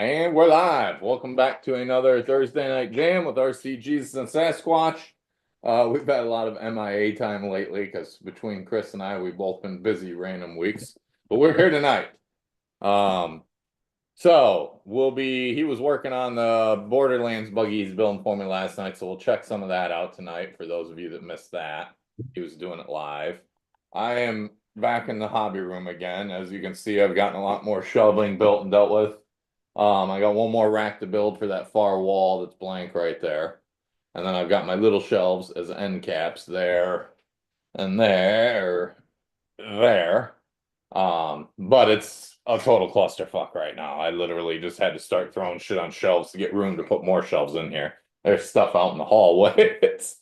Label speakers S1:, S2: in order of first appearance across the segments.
S1: And we're live. Welcome back to another Thursday night jam with RCJesus and SASquatch. We've had a lot of MIA time lately because between Chris and I, we've both been busy random weeks. But we're here tonight. He was working on the Borderlands Buggy he's building for me last night, so we'll check some of that out tonight for those of you that missed that. He was doing it live. I am back in the hobby room again. As you can see, I've gotten a lot more shelving built and dealt with. I got one more rack to build for that far wall that's blank right there. And then I've got my little shelves as end caps there and there. But it's a total clusterfuck right now. I literally just had to start throwing shit on shelves to get room to put more shelves in here. There's stuff out in the hallways.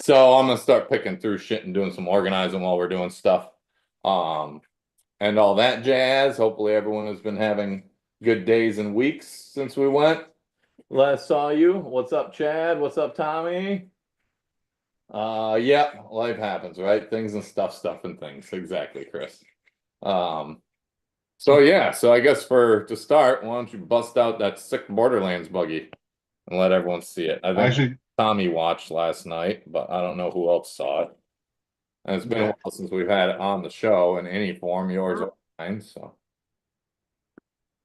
S1: So I'm gonna start picking through shit and doing some organizing while we're doing stuff. And all that jazz. Hopefully everyone has been having good days and weeks since we went. Last saw you. What's up, Chad? What's up, Tommy? Yeah, life happens, right? Things and stuff and things. Exactly, Chris. So I guess to start, why don't you bust out that sick Borderlands buggy and let everyone see it? I think
S2: Actually,
S1: Tommy watched last night, but I don't know who else saw it. And it's been a while since we've had it on the show in any form, yours or mine. So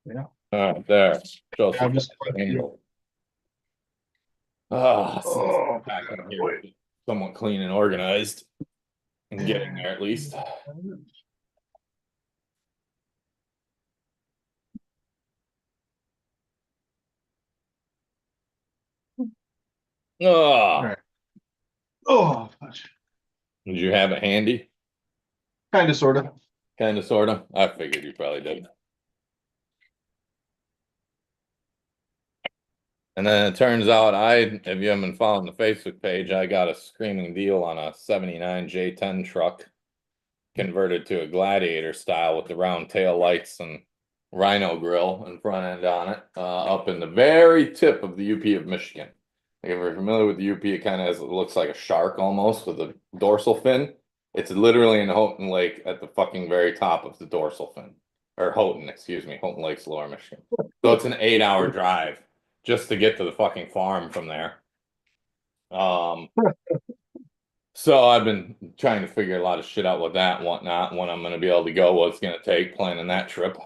S2: yeah.
S1: all right, there. Show us
S2: I'm just
S1: angle. Back in here, somewhat clean and organized, and getting there at least. Oh,
S2: right. Oh,
S1: did you have it handy?
S2: kind of, sort of.
S1: Kind of, sort of. I figured you probably did. And then it turns out if you haven't been following the Facebook page, I got a screaming deal on a 79 J10 truck converted to a Gladiator style with the round tail lights and Rhino grill and front end on it, up in the very tip of the UP of Michigan. If you're familiar with the UP, it looks like a shark almost with a dorsal fin. It's literally in Houghton Lake at the fucking very top of the dorsal fin. Or Houghton, excuse me, Houghton Lake's Lower Michigan. So it's an 8-hour drive just to get to the fucking farm from there. So I've been trying to figure a lot of shit out with that and whatnot, when I'm going to be able to go, what it's going to take, planning that trip.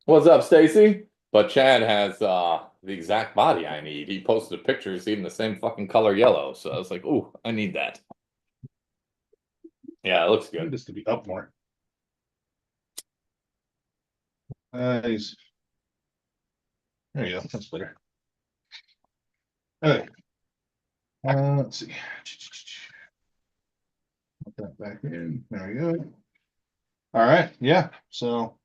S1: What's up, Stacy? But Chad has the exact body I need. He posted a picture, he's even the same fucking color yellow. So I was like, ooh, I need that. Yeah, it looks
S2: I need
S1: good.
S2: this to be up more. Nice. There you go. That's better. Okay. Let's see. Put that back in. There we go. All right. Yeah. So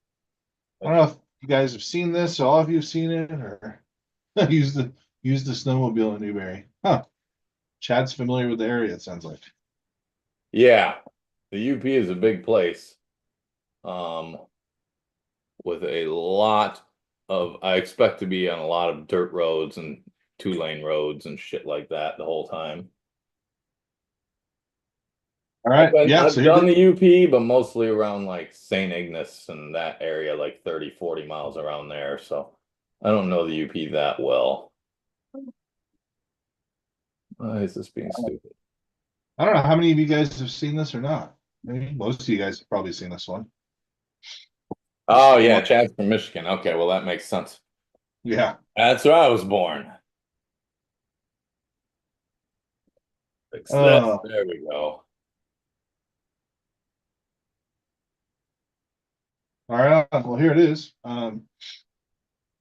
S2: I don't know if you guys have seen this. All of you have seen it, or use the snowmobile in Newberry. Huh. Chad's familiar with the area, it sounds like.
S1: Yeah, the UP is a big place. With a lot I expect to be on a lot of dirt roads and 2-lane roads and shit like that the whole time.
S2: All right.
S1: I've done the UP, but mostly around like St. Ignace and that area, like 30, 40 miles around there. So I don't know the UP that well. Why is this being stupid?
S2: I don't know how many of you guys have seen this or not. Maybe most of you guys have probably seen this one.
S1: Oh yeah, Chad's from Michigan. Okay, well that makes sense.
S2: Yeah.
S1: That's where I was born. Fix this. There we go.
S2: All right. Well, here it is. So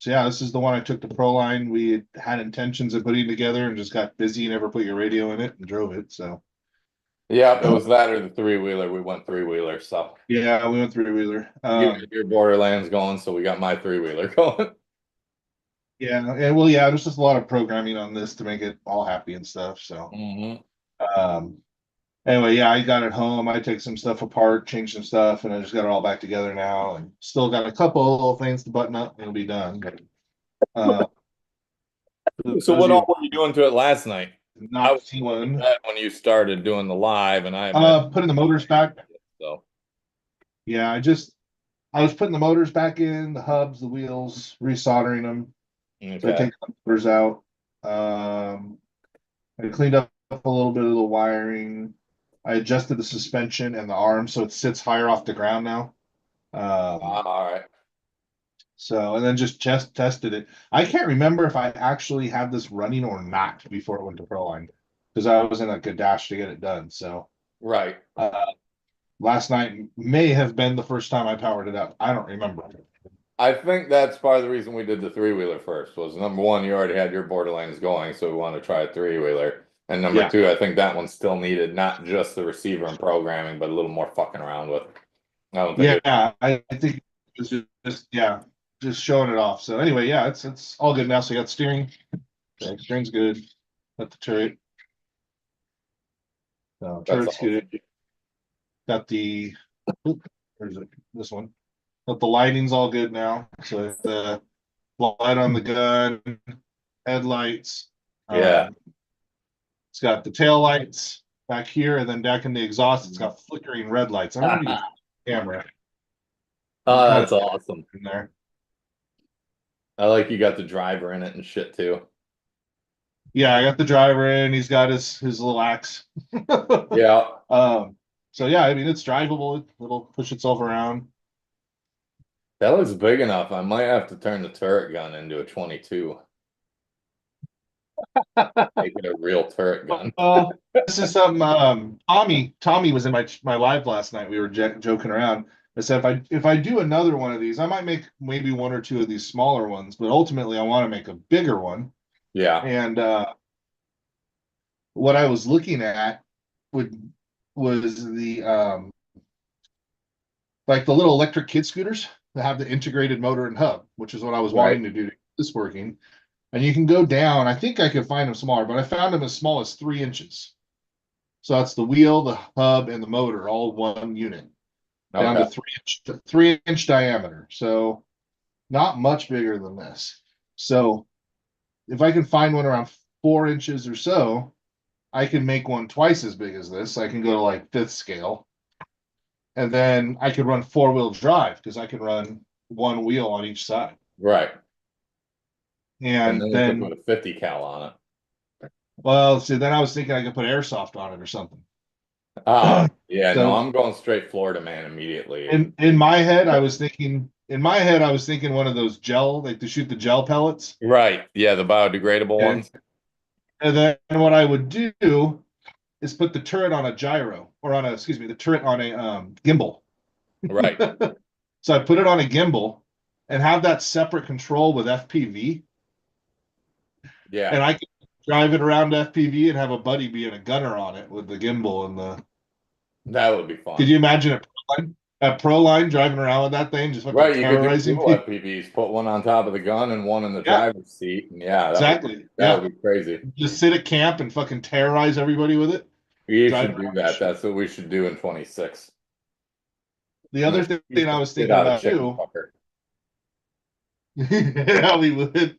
S2: yeah, this is the one I took to Proline. We had intentions of putting together and just got busy, never put your radio in it and drove it. So
S1: yeah, it was that or the 3-wheeler. We went 3-wheeler, so
S2: yeah, we went 3-wheeler.
S1: you got your Borderlands going, so we got my 3-wheeler going.
S2: Yeah, and well, yeah, there's just a lot of programming on this to make it all happy and stuff. So anyway, yeah, I got it home. I took some stuff apart, changed some stuff, and I just got it all back together now, and still got a couple of little things to button up, and it'll be done.
S1: So what all were you doing to it last night?
S2: Not
S1: I was
S2: one.
S1: when you started doing the live, and I
S2: putting the motors back.
S1: So
S2: Yeah, I just I was putting the motors back in, the hubs, the wheels, resoldering them. So I
S1: Okay.
S2: take the motors out. I cleaned up a little bit of the wiring. I adjusted the suspension and the arm so it sits higher off the ground now.
S1: All right.
S2: So, and then just tested it. I can't remember if I actually had this running or not before it went to Proline because I was in a good dash to get it done. So,
S1: Right.
S2: uh, last night may have been the first time I powered it up. I don't remember.
S1: I think that's part of the reason we did the three-wheeler first was number one, you already had your Borderlands going, so we wanted to try a three-wheeler. And number
S2: Yeah.
S1: two, I think that one still needed not just the receiver and programming, but a little more fucking around with. I don't think
S2: Yeah.
S1: it.
S2: I think it's yeah, just showing it off. So, anyway, yeah, it's all good now. So, you got steering. Okay, steering's good. Got the turret.
S1: That's
S2: Turret's
S1: all.
S2: good. Got the, where's it? This one. But the lighting's all good now. So the light on the gun, headlights.
S1: Yeah.
S2: It's got the tail lights back here, and then back in the exhaust, it's got flickering red lights. I don't know if you can see the camera. You
S1: Oh,
S2: kind
S1: that's
S2: of
S1: awesome.
S2: in there.
S1: I like you got the driver in it and shit too.
S2: Yeah, I got the driver in. He's got his little axe.
S1: Yeah.
S2: um, so yeah, I mean it's drivable. It'll push itself around.
S1: That looks big enough. I might have to turn the turret gun into a 22. Make it a real turret gun.
S2: Well, this is something. Tommy was in my live last night. We were joking around. I said if I do another one of these, I might make maybe one or two of these smaller ones, but ultimately I want to make a bigger one.
S1: Yeah.
S2: And what I was looking at would was the like the little electric kid scooters that have the integrated motor and hub, which is what I was
S1: Right.
S2: wanting to do to get this working. And you can go down. I think I could find them smaller, but I found them as small as 3 inches. So that's the wheel, the hub, and the motor, all one unit, down to
S1: Okay.
S2: 3 inch diameter. So not much bigger than this. So if I can find one around 4 inches or so, I can make one twice as big as this. I can go to like fifth scale. And then I could run four-wheel drive because I can run one wheel on each side.
S1: Right. And
S2: And
S1: then you could
S2: then,
S1: put a 50 cal on it.
S2: well, see, then I was thinking I could put airsoft on it or something.
S1: Ah, yeah, no,
S2: So
S1: I'm going straight Florida man immediately.
S2: in my head, I was thinking one of those gel, like to shoot the gel pellets.
S1: Right. Yeah, the biodegradable
S2: Okay.
S1: ones.
S2: And then what I would do is put the turret on a gyro or on a, excuse me, the turret on a gimbal.
S1: Right.
S2: So I put it on a gimbal and have that separate control with FPV.
S1: Yeah.
S2: And I could drive it around FPV and have a buddy being a gunner on it with the gimbal and the.
S1: That would be
S2: Could
S1: fun.
S2: you imagine a pro line driving around with that thing, just fucking
S1: Right, you could do
S2: terrorizing
S1: two
S2: people?
S1: FPVs, put one on top of the gun and one in the
S2: Yeah,
S1: driver's seat. And yeah,
S2: exactly.
S1: that
S2: Yeah,
S1: would be crazy.
S2: just sit at camp and fucking terrorize everybody with it.
S1: You
S2: Driving
S1: should do
S2: around and
S1: that.
S2: shit.
S1: That's what we should do in 26.
S2: The
S1: I'm
S2: other
S1: gonna shoot
S2: thing I
S1: the
S2: was
S1: shit
S2: thinking
S1: out of
S2: about
S1: chicken
S2: too.
S1: fucker.
S2: Yeah, we would.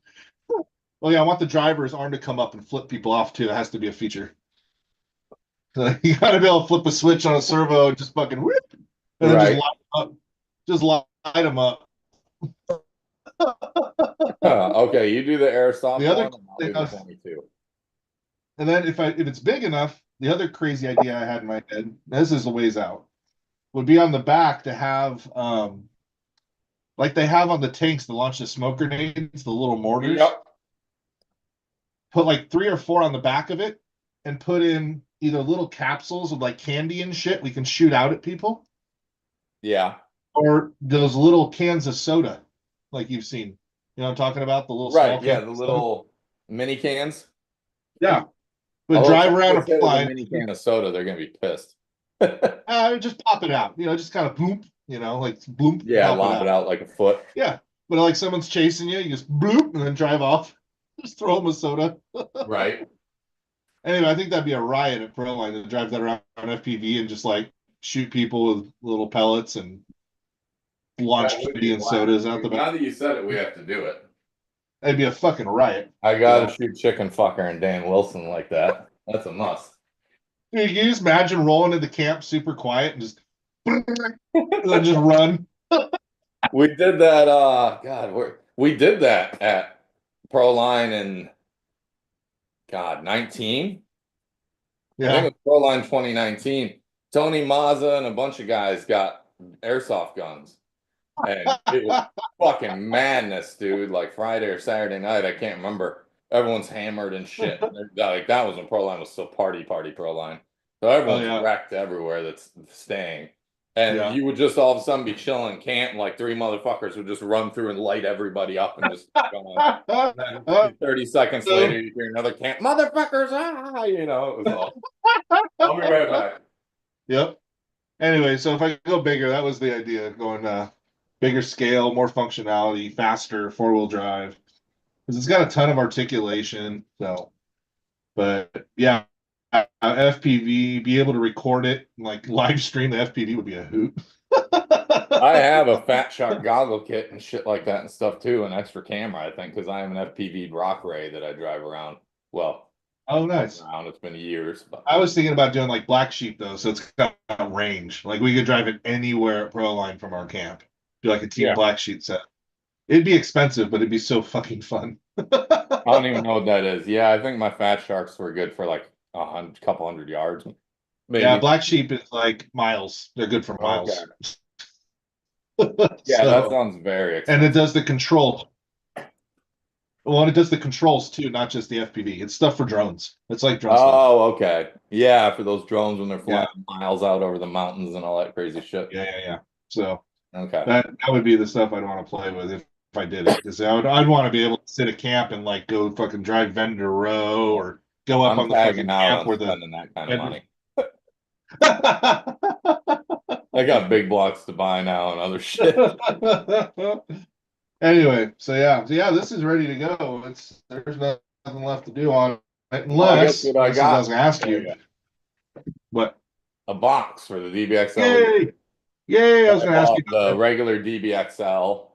S2: Well, yeah, I want the driver's arm to come up and flip people off too. That has to be a feature. So you got to be able to flip a switch on a servo and just fucking whoop, and then just
S1: Right.
S2: light 'em up. Just light them up.
S1: Okay, you do the
S2: The
S1: airsoft
S2: other
S1: one and I'll
S2: thing
S1: do
S2: I
S1: the
S2: was,
S1: 22.
S2: and then if it's big enough, the other crazy idea I had in my head, this is a ways out, would be on the back to have like they have on the tanks to launch the smoke grenades, the little mortars.
S1: Yep.
S2: Put like 3 or 4 on the back of it, and put in either little capsules with like candy and shit we can shoot out at people,
S1: Yeah.
S2: or those little cans of soda, like you've seen. You know what I'm talking about? The little small
S1: Right. Yeah,
S2: cans
S1: the
S2: of soda.
S1: little mini cans.
S2: Yeah. But
S1: Although if
S2: drive
S1: someone
S2: around a
S1: gets hit with a
S2: line,
S1: mini can of soda, they're gonna be pissed.
S2: just pop it out. Just kind of boom, like boom,
S1: Yeah,
S2: pop it
S1: lob it
S2: out.
S1: out like a foot.
S2: Yeah. But like someone's chasing you, you just bloop and then drive off. Just throw them a soda.
S1: Right.
S2: Anyway, I think that'd be a riot at Proline to drive that around on FPV and just like shoot people with little pellets and launch
S1: That would be
S2: candy
S1: a
S2: and
S1: blast.
S2: sodas out the back.
S1: Now that you said it, we have to do it.
S2: That'd be a fucking riot.
S1: I gotta
S2: So,
S1: shoot chicken fucker and Dan Wilson like that. That's a must.
S2: dude, you just imagine rolling into camp super quiet and just and then just run.
S1: We did that, God, we did that at Proline in, God, 19? I think
S2: Yeah.
S1: it was Proline 2019. Tony Mazza and a bunch of guys got airsoft guns. And it was fucking madness, dude. Like Friday or Saturday night, I can't remember. Everyone's hammered and shit. Like that was when Proline was still party Proline. So
S2: Oh
S1: everyone's
S2: yeah.
S1: wrecked everywhere that's staying. And
S2: Yeah.
S1: you would just all of a sudden be chilling camp, and like three motherfuckers would just run through and light everybody up and just keep going. And then 30 seconds later,
S2: So,
S1: you hear another camp, motherfuckers, ah, it was all. I'll be right back.
S2: yep. Anyway, so if I go bigger, that was the idea, going bigger scale, more functionality, faster, four-wheel drive. Because it's got a ton of articulation. So, but yeah, FPV, be able to record it, like live stream the FPV would be a hoot.
S1: I have a Fat Shark goggle kit and shit like that and stuff too, an extra camera, I think, because I have an FPV Rock Ray that I drive around. Well,
S2: Oh, nice.
S1: around, it's been years, but
S2: I was thinking about doing like Black Sheep though, so it's got range. Like we could drive it anywhere at Proline from our camp. Do like a Team
S1: yeah,
S2: Black Sheep set. It'd be expensive, but it'd be so fucking fun.
S1: I don't even know what that is. Yeah, I think my Fat Sharks were good for like couple hundred yards,
S2: Yeah,
S1: maybe.
S2: Black Sheep is like miles. They're good for
S1: Okay.
S2: miles.
S1: Yeah, that
S2: So,
S1: sounds very
S2: and it
S1: expensive.
S2: does the control. Well, and it does the controls too, not just the FPV. It's stuff for drones. It's like drone stuff.
S1: Oh, okay. Yeah, for those drones when they're
S2: Yeah,
S1: flying miles out over the mountains and all that crazy shit.
S2: yeah. So
S1: Okay.
S2: that would be the stuff I'd want to play with if I did it. Because I'd want to be able to sit at camp and like go fucking drive vendor row or go up
S1: I'm
S2: on the
S1: tagging
S2: fucking
S1: out
S2: camp
S1: on
S2: where the
S1: spending that kind of
S2: vendor.
S1: money. I got big blocks to buy now and other shit.
S2: Anyway, so yeah, this is ready to go. There's nothing left to do on it
S1: Well, I guess
S2: unless
S1: what I
S2: this is what I
S1: got
S2: was gonna ask
S1: for
S2: you.
S1: you,
S2: But
S1: a box for the DBXLE.
S2: yay, yay! I was
S1: I
S2: gonna ask you
S1: bought
S2: about
S1: the
S2: that.
S1: regular DBXL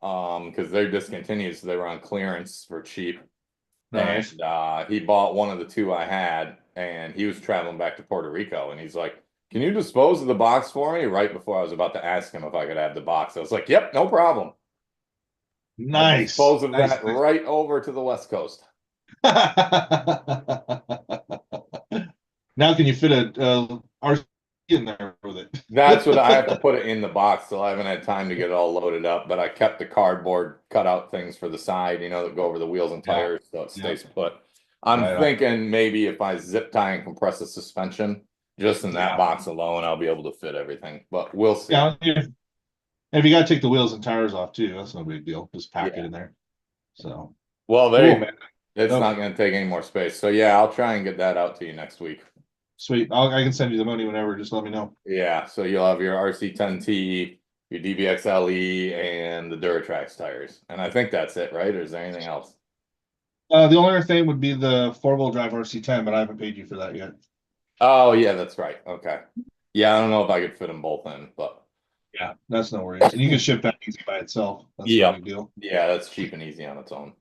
S1: because they're discontinued, so they were on clearance for cheap.
S2: Nice.
S1: And he bought one of the two I had, and he was traveling back to Puerto Rico, and he's like, "Can you dispose of the box for me?" Right before I was about to ask him if I could have the box, I was like, "Yep, no problem. I'll
S2: Nice,
S1: dispose of
S2: nice,
S1: that right over to the West Coast."
S2: nice. Now, can you fit a RC in there with
S1: That's what I have to
S2: it?
S1: put it in the box, so I haven't had time to get it all loaded up. But I kept the cardboard cutout things for the side, that go over the wheels and
S2: Yeah,
S1: tires, so it
S2: yeah,
S1: stays put. I'm
S2: right on.
S1: thinking maybe if I zip tie and compress the suspension, just in that
S2: Yeah,
S1: box alone, I'll be able to fit everything. But we'll see.
S2: yeah. If you got to take the wheels and tires off too, that's no big deal. Just pack it
S1: Yeah.
S2: in there. So
S1: Well, there
S2: cool,
S1: you go.
S2: man.
S1: It's
S2: Oh,
S1: not going to take any more space. So yeah, I'll try and get that out to you next week.
S2: sweet. I can send you the money whenever. Just let me know.
S1: Yeah, so you'll have your RC10T, your DBXLE, and the Duratrax tires. And I think that's it, right? Or is there anything else?
S2: The only other thing would be the four-wheel drive RC10, but I haven't paid you for that yet.
S1: Oh, yeah, that's right. Okay. Yeah, I don't know if I could fit them both in, but
S2: Yeah, that's no worries. And you can ship that easy by itself. That's no
S1: yeah.
S2: big deal.
S1: Yeah, that's cheap and easy on its own.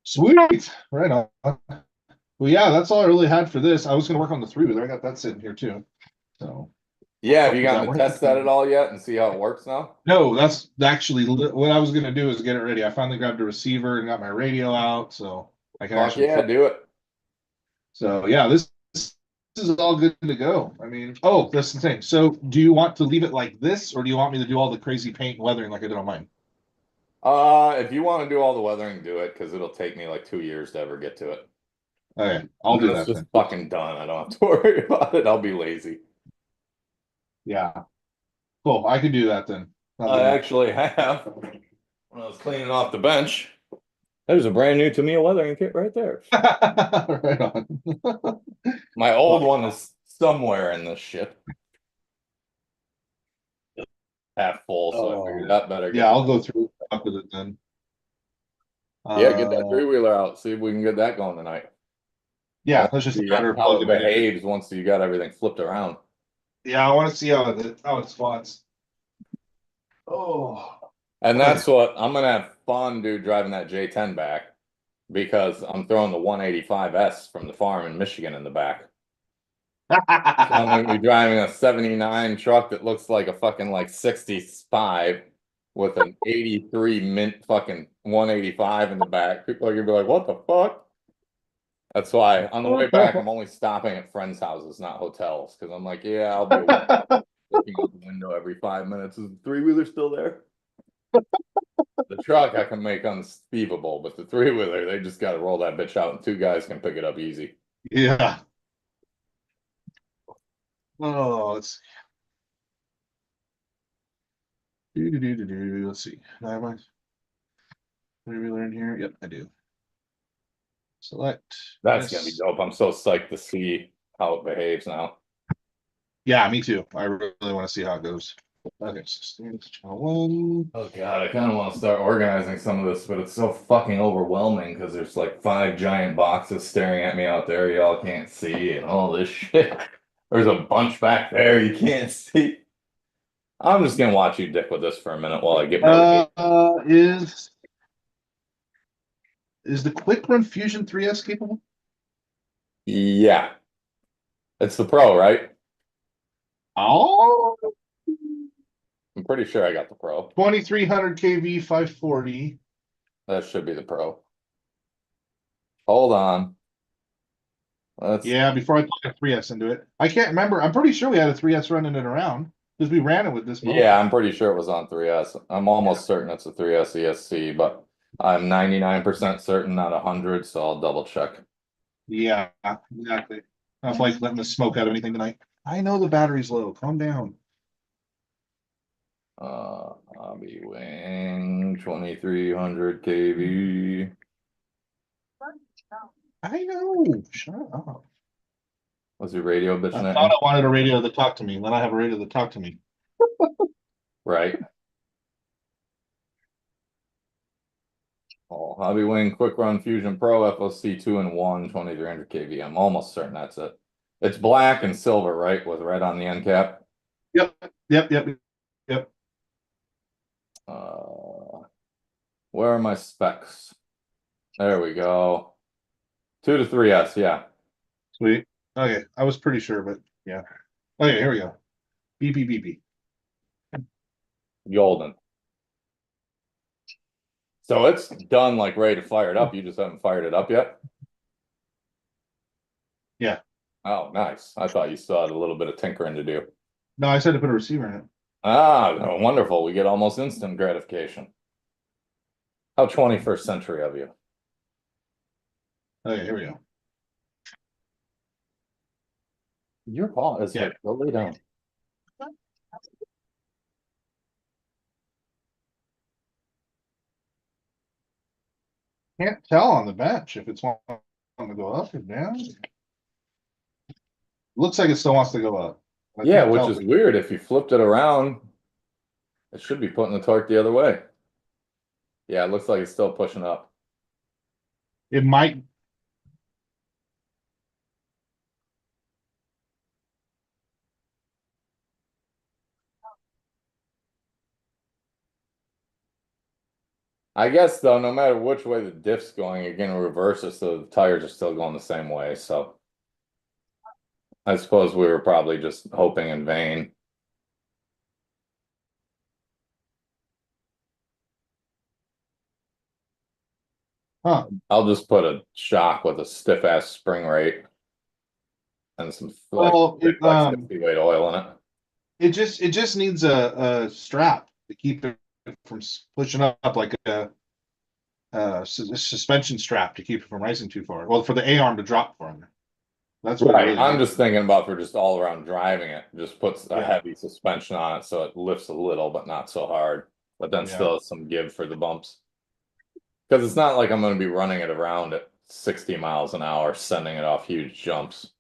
S2: Sweet. Right on. Well, yeah, that's all I really had for this. I was gonna work on the three-wheeler. I got that sitting here too. So
S1: Yeah, have
S2: I'll
S1: you
S2: get
S1: gotten
S2: that
S1: to
S2: working.
S1: test that at all yet and see how it works now?
S2: No, that's actually what I was gonna do is get it ready. I finally grabbed a receiver and got my radio out, so I can
S1: Fuck
S2: actually
S1: yeah, do it.
S2: So yeah, this is all good to go. I mean, oh, that's the thing. So do you want to leave it like this, or do you want me to do all the crazy paint and weathering like I did on mine?
S1: If you want to do all the weathering, do it because it'll take me like 2 years to ever get to it.
S2: Okay, I'll
S1: And then
S2: do
S1: it's
S2: that
S1: just
S2: then.
S1: fucking done. I don't have to worry about it. I'll be lazy.
S2: Yeah, cool. I can do that then. Not
S1: I
S2: big deal.
S1: actually have. When I was cleaning off the bench, there's a brand new Tamiya weathering kit right there.
S2: Right on.
S1: My old one is somewhere in this shit, half full, so I figured
S2: Oh,
S1: that better
S2: yeah,
S1: get to.
S2: I'll go through up with it then.
S1: Yeah, get that
S2: Uh,
S1: three-wheeler out. See if we can get that going tonight. I
S2: yeah,
S1: want
S2: that's
S1: to
S2: just a
S1: see
S2: matter of
S1: how it
S2: plugging it in.
S1: behaves once you got everything flipped around.
S2: Yeah, I want to see how it spots. Oh,
S1: And
S2: okay.
S1: that's what I'm gonna have fun, dude, driving that J10 back because I'm throwing the 185S from the farm in Michigan in the back. So I'm gonna be driving a 79 truck that looks like a fucking like 65 with an 83 mint fucking 185 in the back. People are gonna be like, what the fuck? That's why on the way back, I'm only stopping at friends' houses, not hotels, because I'm like, yeah, I'll be looking out the window every 5 minutes. Is the three-wheeler still there? The truck I can make unspeakable, but the three-wheeler, they just got to roll that bitch out and two guys can pick it up easy.
S2: Yeah. Oh, let's see. Do I have my three-wheeler in here? Yep, I do. Select.
S1: That's gonna be
S2: Yes.
S1: dope. I'm so psyched to see how it behaves now.
S2: Yeah, me too. I really want to see how it goes. Okay, so stands channel one.
S1: Oh God, I kind of want to start organizing some of this, but it's so fucking overwhelming because there's like 5 giant boxes staring at me out there y'all can't see and all this shit. There's a bunch back there you can't see. I'm just gonna watch you dick with this for a minute while I get my
S2: Is the Quick Run Fusion 3S capable?
S1: Yeah, it's the Pro, right?
S2: Oh,
S1: I'm pretty sure I got the Pro.
S2: 2300 kV 540.
S1: That should be the Pro. Hold on. Let's.
S2: Yeah, before I put a 3S into it. I can't remember. I'm pretty sure we had a 3S running it around because we ran it with this motor.
S1: Yeah, I'm pretty sure it was on 3S. I'm almost certain it's a 3S ESC, but I'm 99% certain, not 100, so I'll double check.
S2: Yeah, exactly. I don't like letting the smoke out of anything tonight. I know the battery's low. Calm down.
S1: Hobby Wing, 2300 kV.
S2: I know. Shut up.
S1: Was your radio
S2: I
S1: bitching at
S2: thought
S1: you?
S2: I wanted a radio that talked to me. Then I have a radio that talked to me.
S1: Right. Oh, Hobby Wing Quick Run Fusion Pro FOC 2-in-1, 2300 kV. I'm almost certain that's it. It's black and silver, right? With red on the end cap.
S2: Yep. Yep. Yep. Yep.
S1: Where are my specs? There we go. 2 to 3S, yeah.
S2: Sweet. Okay. I was pretty sure, but yeah. Okay, here we go. Beep beep beep beep.
S1: Golden. So it's done, like ready to fire it up. You just haven't fired it up yet?
S2: Yeah.
S1: Oh, nice. I thought you still had a little bit of tinkering to do.
S2: No, I said to put a receiver in it.
S1: Ah, wonderful. We get almost instant gratification. How 21st century of you?
S2: Okay, here we go.
S1: Your paw is
S2: Yeah.
S1: like, go lay down.
S2: Can't tell on the bench if it's wanting to go up or down. Looks like it still wants to go up. I
S1: Yeah,
S2: can't
S1: which
S2: tell.
S1: is weird. If you flipped it around, it should be putting the torque the other way. Yeah, it looks like it's still pushing up.
S2: It might.
S1: I guess though, no matter which way the diff's going, you're going to reverse it, so the tires are still going the same way. So I suppose we were probably just hoping in vain.
S2: Huh.
S1: I'll just put a shock with a stiff ass spring rate and some
S2: Well,
S1: like 60 weight oil in it.
S2: it just needs a strap to keep it from pushing up like a suspension strap to keep it from rising too far. Well, for the A arm to drop for him. That's what it
S1: Right.
S2: really
S1: I'm
S2: needs.
S1: just thinking about for just all around driving it. Just puts a
S2: Yeah.
S1: heavy suspension on it so it lifts a little, but not so hard. But then
S2: Yeah.
S1: still has some give for the bumps. Because it's not like I'm going to be running it around at 60 miles an hour, sending it off huge jumps.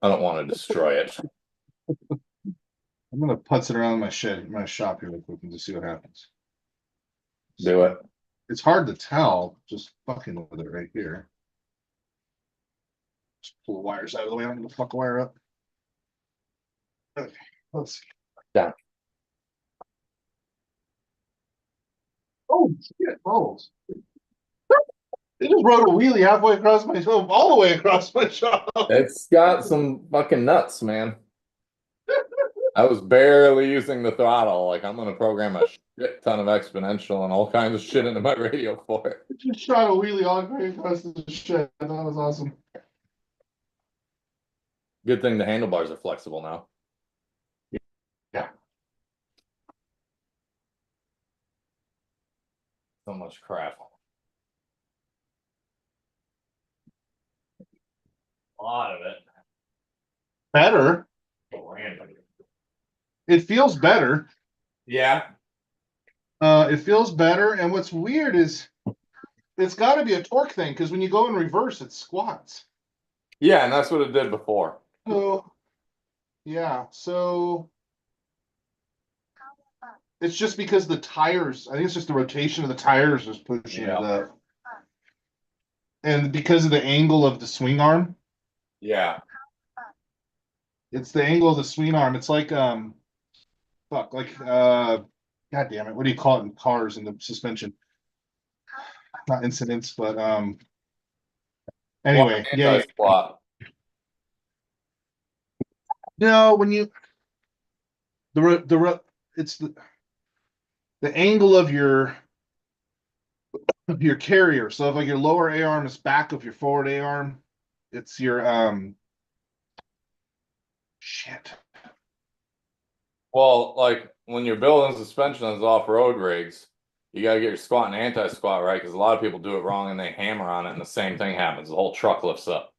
S1: I don't want to destroy it.
S2: I'm gonna putz it around my shop here real quick and just see what happens.
S1: Do it.
S2: It's hard to tell just fucking with it right here. Just pull the wires out of the way. I'm gonna fuck a wire up. Okay, let's see.
S1: Yeah.
S2: Oh shit, balls. It just rode a wheelie halfway across my shop, all the way across my shop.
S1: It's got some fucking nuts, man. I was barely using the throttle. Like I'm gonna program a shit ton of exponential and all kinds of shit into my radio for it.
S2: It just shot a wheelie all the way across the shed. That was awesome.
S1: Good thing the handlebars are flexible now.
S2: Yeah.
S1: So much crap. A lot of it.
S2: Better.
S1: Random.
S2: It feels better.
S1: Yeah.
S2: It feels better. And what's weird is it's got to be a torque thing because when you go in reverse, it squats.
S1: Yeah, and that's what it did before.
S2: So, yeah. So it's just because the tires, I think it's just the rotation of the tires is pushing it up. And because of the angle of the swing arm.
S1: Yeah.
S2: It's the angle of the swing arm. It's like God damn it, what do you call it in cars in the suspension? Not incidents, but anyway, yeah.
S1: Anti-squat.
S2: No, when you it's the angle of your carrier. So if like your lower A arm is back of your forward A arm, it's your shit.
S1: Well, like when you're building suspension on off-road rigs, you gotta get your squat and anti-squat right because a lot of people do it wrong and they hammer on it and the same thing happens. The whole truck lifts up.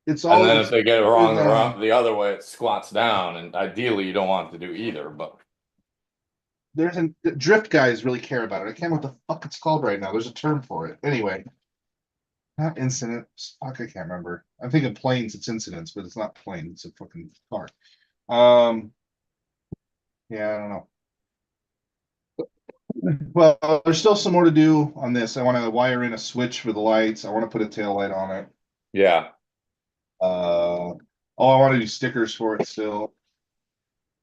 S2: It's
S1: And then
S2: always
S1: if they get it wrong the other way, it squats down. And ideally, you don't want it to do either. But
S2: there's the drift guys really care about it. I can't remember what the fuck it's called right now. There's a term for it. Anyway, not incidents. Fuck, I can't remember. I'm thinking planes. It's incidents, but it's not plane. It's a fucking car. Yeah, I don't know. Well, there's still some more to do on this. I want to wire in a switch for the lights. I want to put a tail light on it.
S1: yeah,
S2: Oh, I want to do stickers for it still.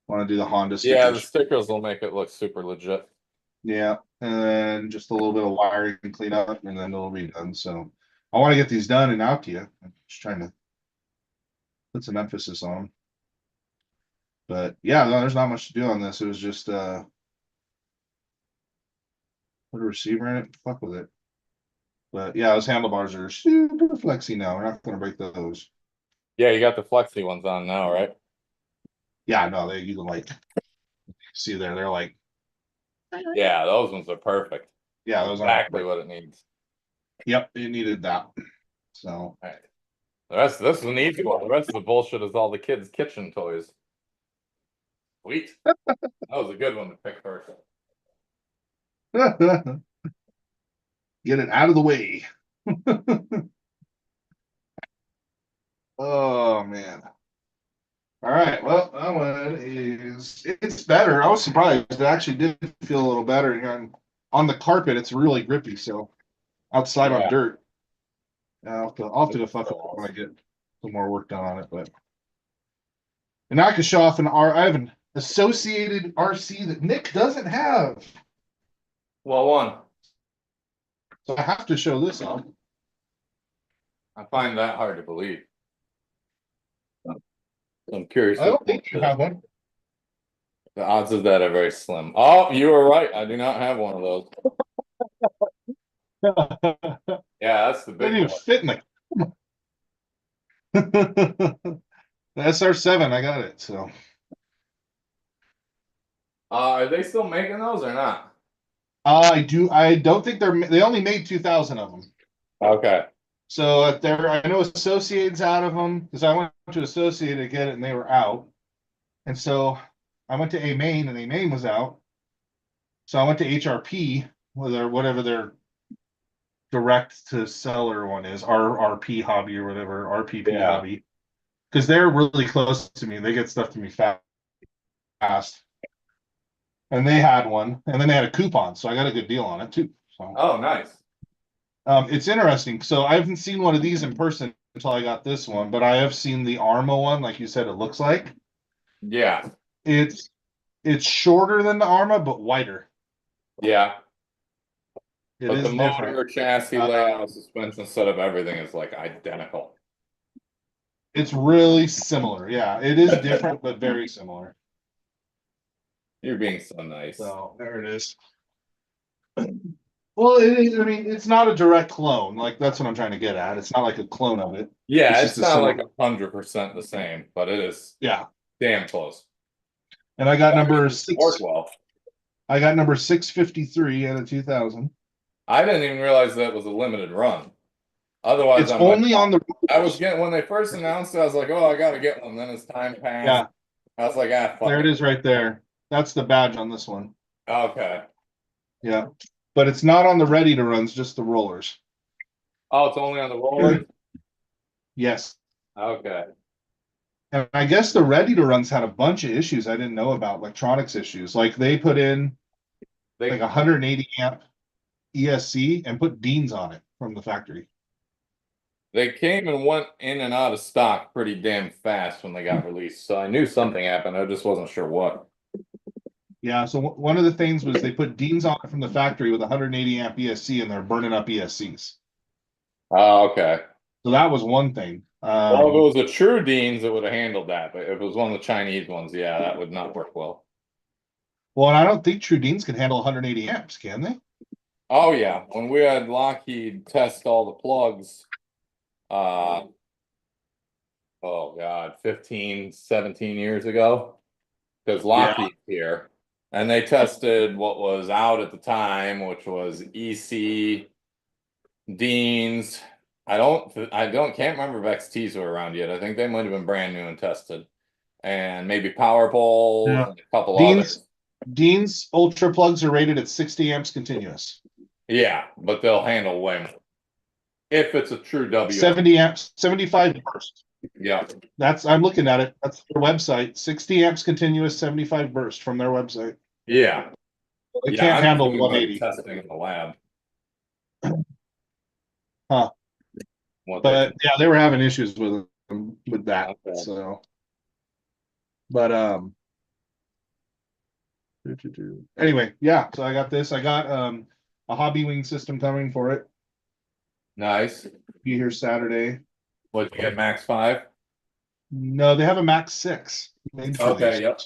S2: I want to do the Honda
S1: yeah, the
S2: stickers.
S1: stickers will make it look super legit.
S2: Yeah, and then just a little bit of wiring clean up, and then it'll be done. So I want to get these done and out to you. I'm just trying to put some emphasis on them. But yeah, no, there's not much to do on this. It was just put a receiver in it, fuck with it. But yeah, those handlebars are super flexy now. We're not gonna break those.
S1: Yeah, you got the flexi ones on now, right?
S2: Yeah, no, you can like see there, they're like,
S1: Yeah, those ones are perfect.
S2: yeah, those aren't
S1: Exactly what it needs.
S2: Yep, it needed that. So
S1: All right. The rest of this is an easy one. The rest of the bullshit is all the kids' kitchen toys. Sweet. That was a good one to pick first.
S2: get it out of the way. Oh man. All right. Well, that one it's better. I was surprised. It actually did feel a little better. On the carpet, it's really grippy. So outside on dirt, I'll have to go fuck it when I get some more work done on it. But and now I can show off I have an associated RC that Nick doesn't have.
S1: Well, one.
S2: So I have to show this off.
S1: I find that hard to believe. I'm curious.
S2: I don't think you have one.
S1: The odds of that are very slim. Oh, you were right. I do not have one of those. Yeah, that's the big
S2: Didn't even fit in the SR7. I got it. So
S1: are they still making those or not?
S2: I don't think they only made 2,000 of them.
S1: Okay.
S2: So I know Associated's out of them because I went to Associated to get it and they were out. And so I went to A Main and A Main was out. So I went to HRP, whatever their direct to seller one is, RP Hobby or whatever, RPP Hobby. Because they're really close to me. They get stuff to me fast. And they had one, and then they had a coupon, so I got a good deal on it too. So
S1: Oh, nice.
S2: it's interesting. So I haven't seen one of these in person until I got this one, but I have seen the Arma one, like you said, it looks like.
S1: Yeah.
S2: It's shorter than the Arma, but wider.
S1: Yeah.
S2: It
S1: But the
S2: is different.
S1: motor, chassis,
S2: Uh,
S1: layout, suspension setup, everything is like identical.
S2: it's really similar. Yeah, it is different, but very similar.
S1: You're being so nice.
S2: So there it is. Well, it is. I mean, it's not a direct clone. Like that's what I'm trying to get at. It's not like a clone of it.
S1: Yeah,
S2: It's
S1: it's
S2: just a
S1: not
S2: similar.
S1: like 100% the same, but it is
S2: Yeah.
S1: damn close.
S2: And I got
S1: I
S2: number
S1: mean, it worked
S2: six.
S1: well.
S2: I got number 653 out of 2000.
S1: I didn't even realize that was a limited run. Otherwise,
S2: It's
S1: I might.
S2: only on the.
S1: I was getting when they first announced it, I was like, "Oh, I gotta get one." Then as time passed,
S2: Yeah,
S1: I was like, "Ah, fuck
S2: there it
S1: it."
S2: is right there. That's the badge on this one.
S1: Okay.
S2: Yeah. But it's not on the ready to runs, just the rollers.
S1: Oh, it's only on the rollers.
S2: Yes.
S1: Okay.
S2: And I guess the ready to runs had a bunch of issues I didn't know about, electronics issues. Like they put in like
S1: They
S2: 180 amp ESC and put Deans on it from the factory.
S1: they came and went in and out of stock pretty damn fast when they got released. So I knew something happened. I just wasn't sure what.
S2: Yeah, so one of the things was they put Deans on it from the factory with 180 amp ESC and they're burning up ESCs.
S1: Oh, okay.
S2: So that was one thing.
S1: Well, if it was a true Dean's, it would have handled that. But if it was one of the Chinese ones, yeah, that would not work well.
S2: Well, and I don't think true Deans can handle 180 amps, can they?
S1: Oh yeah, when we had Lockheed test all the plugs, uh, oh God, 15, 17 years ago, because
S2: Yeah.
S1: Lockheed's here, and they tested what was out at the time, which was EC, Deans. Can't remember if XTs were around yet. I think they might have been brand new and tested, and maybe power poles
S2: Yeah.
S1: and a couple
S2: Deans
S1: others.
S2: Deans ultra plugs are rated at 60 amps continuous.
S1: Yeah, but they'll handle way more if it's a true WM.
S2: 70 amps, 75 burst.
S1: Yeah.
S2: I'm looking at it. That's their website. 60 amps continuous, 75 burst from their website.
S1: Yeah.
S2: They
S1: Yeah,
S2: can't
S1: I'm
S2: handle
S1: talking about
S2: 180.
S1: testing in the lab.
S2: Huh.
S1: What they
S2: But yeah, they were having issues with that.
S1: okay.
S2: So, but anyway, yeah. So I got this. I got a hobby wing system coming for it.
S1: Nice.
S2: Be here Saturday.
S1: What you get, Max 5?
S2: No, they have a Max 6 made for
S1: Okay,
S2: these.
S1: yep.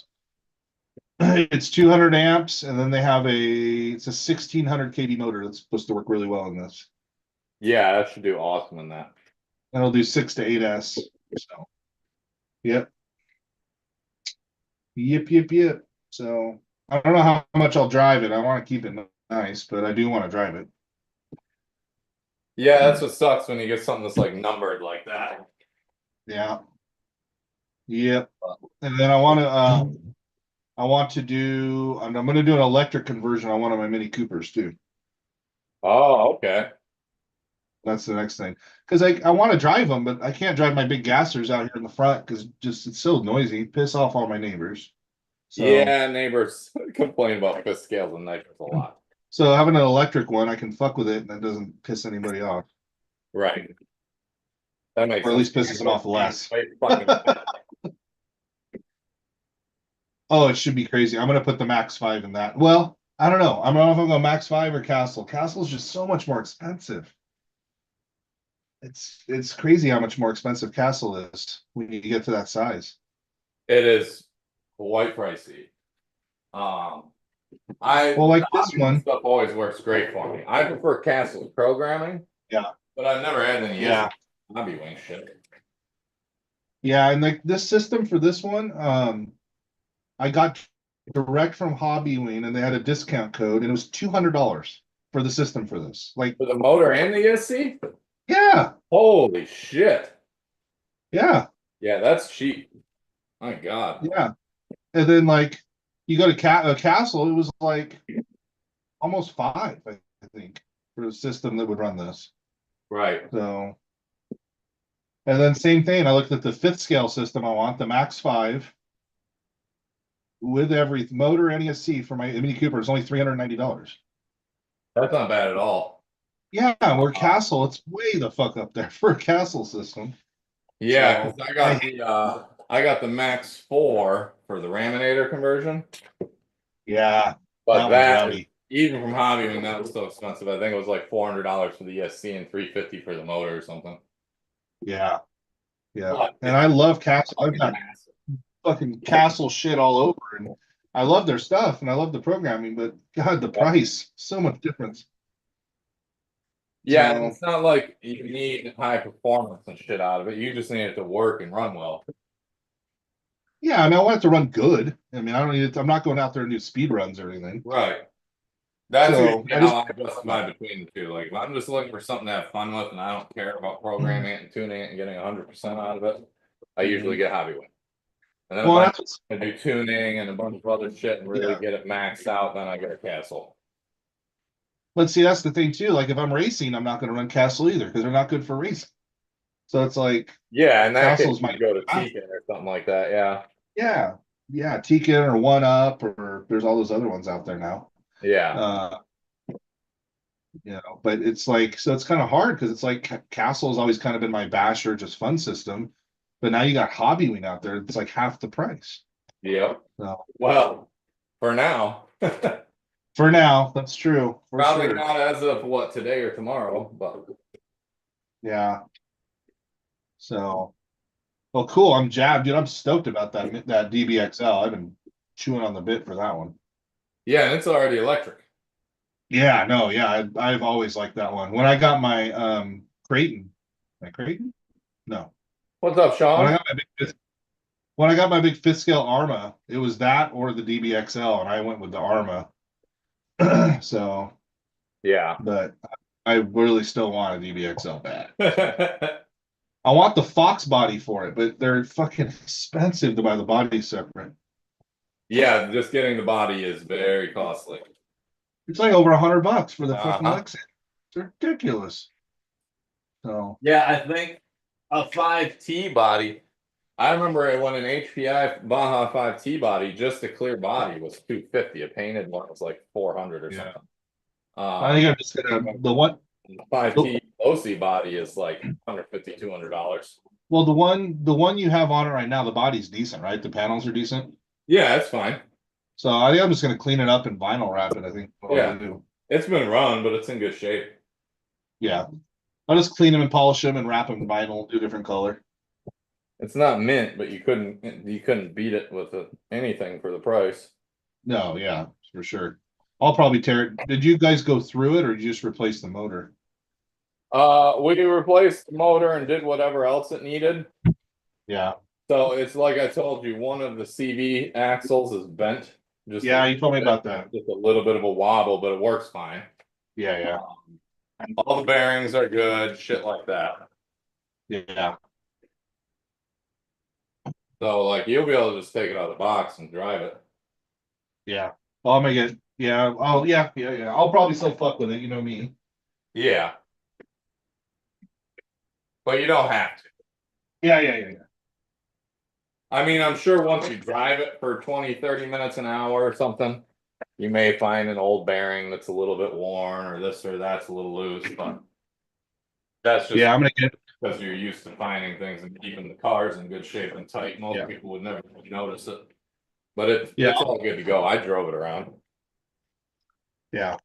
S2: It's 200 amps, and then they have it's a 1600 kV motor that's supposed to work really well in this.
S1: Yeah, that should do awesome in that.
S2: And it'll do 6 to 8S. So, yep. Yep. So I don't know how much I'll drive it. I want to keep it nice, but I do want to drive it.
S1: Yeah, that's what sucks when you get something that's like numbered like that.
S2: Yeah. Yep. And then I want to do I'm going to do an electric conversion on one of my Mini Coopers too.
S1: Oh, okay.
S2: That's the next thing. Because I want to drive them, but I can't drive my big gassers out here in the front because just it's so noisy. Piss off all my neighbors. So
S1: Yeah, neighbors complain about piss scales and nitrous a lot.
S2: so having an electric one, I can fuck with it and it doesn't piss anybody off.
S1: Right. That makes
S2: Or at least
S1: sense.
S2: pisses them off less.
S1: Fucking-
S2: Oh, it should be crazy. I'm gonna put the Max 5 in that. Well, I don't know. I don't know if I'm going Max 5 or Castle. Castle's just so much more expensive. It's crazy how much more expensive Castle is when you get to that size.
S1: It is quite pricey.
S2: Well, like this
S1: hobby
S2: one.
S1: stuff always works great for me. I prefer Castle's programming.
S2: Yeah.
S1: But I've never had any
S2: Yeah.
S1: issues with hobby wing shit.
S2: Yeah, and like this system for this one, I got direct from Hobbywing and they had a discount code and it was $200 for the system for this. Like,
S1: For the motor and the ESC?
S2: yeah,
S1: Holy shit.
S2: yeah,
S1: Yeah, that's cheap. My God.
S2: yeah. And then like you go to Castle, it was like almost 5, I think, for a system that would run this.
S1: Right.
S2: So, and then same thing. I looked at the 5th scale system. I want the Max 5 with every motor and ESC for my Mini Cooper. It's only $390.
S1: That's not bad at all.
S2: Yeah, we're Castle. It's way the fuck up there for a Castle system.
S1: Yeah,
S2: So,
S1: because I got the Max 4 for the Raminator conversion.
S2: Yeah,
S1: But
S2: that was rowdy.
S1: even from hobbying, that was so expensive. I think it was like $400 for the ESC and $350 for the motor or something.
S2: Yeah, yeah.
S1: But
S2: And I love Castle. I've
S1: fucking
S2: got
S1: massive.
S2: fucking Castle shit all over, and I love their stuff and I love the programming, but God, the price, so much difference.
S1: Yeah, and
S2: So
S1: it's not like you need high performance and shit out of it. You just need it to work and run well.
S2: yeah, I mean, I want it to run good. I mean, I don't need it. I'm not going out there and do speed runs or anything.
S1: Right. That's
S2: So
S1: usually
S2: I
S1: how
S2: just,
S1: I justify between the two. Like if I'm just looking for something to have fun with and I don't care about programming it and tuning it and getting 100% out of it, I usually get hobby wing. And then if
S2: well,
S1: I
S2: that's
S1: do tuning and a bunch of other shit and really
S2: yeah.
S1: get it maxed out, then I get a Castle.
S2: But see, that's the thing too. Like if I'm racing, I'm not going to run Castle either because they're not good for racing. So it's like
S1: Yeah, in that case,
S2: Castle's my
S1: you go to Tekin or something like that. Yeah.
S2: yeah, yeah, Tekin or One Up or there's all those other ones out there now.
S1: Yeah.
S2: Uh, but it's like so it's kind of hard because it's like Castle has always kind of been my basher, just fun system. But now you got Hobby Wing out there, it's like half the price.
S1: Yep.
S2: So
S1: Well, for now.
S2: for now, that's true for
S1: Probably
S2: sure.
S1: not as of what, today or tomorrow, but
S2: Yeah. So well, cool. I'm jabbed, dude. I'm stoked about that DBXL. I've been chewing on the bit for that one.
S1: yeah, and it's already electric.
S2: Yeah, no, yeah, I've always liked that one. When I got my Creighton, my Creighton? No.
S1: What's up,
S2: When I
S1: Sean?
S2: got my big when I got my big fifth scale Arma, it was that or the DBXL, and I went with the Arma. So,
S1: Yeah.
S2: but I really still want a DBXL bad. I want the Fox body for it, but they're fucking expensive to buy the body separate.
S1: Yeah, just getting the body is very costly.
S2: It's like over $100 for the fucking
S1: Uh-huh.
S2: Lexus. It's ridiculous. So
S1: Yeah, I think a 5T body. I remember when an HPI Baja 5T body, just a clear body was 250. A painted one was like 400 or
S2: yeah,
S1: something.
S2: I think
S1: Um,
S2: I'm just gonna the one.
S1: the
S2: The,
S1: 5T OC body is like 150, $200.
S2: well, the one you have on it right now, the body's decent, right? The panels are decent.
S1: Yeah, that's fine.
S2: So I think I'm just gonna clean it up and vinyl wrap it. I think what I'll
S1: Yeah,
S2: do.
S1: it's been run, but it's in good shape.
S2: Yeah, I'll just clean them and polish them and wrap them in vinyl, do different color.
S1: It's not mint, but you couldn't beat it with anything for the price.
S2: No, yeah, for sure. I'll probably tear it. Did you guys go through it or did you just replace the motor?
S1: We replaced the motor and did whatever else it needed.
S2: Yeah,
S1: So it's like I told you, one of the CV axles is bent. Just
S2: yeah,
S1: a,
S2: you told me about that.
S1: just a little bit of a wobble, but it works fine.
S2: Yeah, yeah,
S1: All the bearings are good, shit like that.
S2: yeah,
S1: So like you'll be able to just take it out of the box and drive it.
S2: yeah. Well, I'll make it. Yeah. Oh, yeah, yeah, yeah. I'll probably still fuck with it. You know me.
S1: Yeah, but you don't have to.
S2: Yeah, yeah, yeah, yeah.
S1: I mean, I'm sure once you drive it for 20, 30 minutes an hour or something, you may find an old bearing that's a little bit worn or this or that's a little loose, but that's just
S2: Yeah, I'm gonna get.
S1: because you're used to finding things and keeping the cars in good shape and tight. Most
S2: Yeah,
S1: people would never notice it, but it's
S2: yeah,
S1: it's all good to go. I drove it around.
S2: yeah.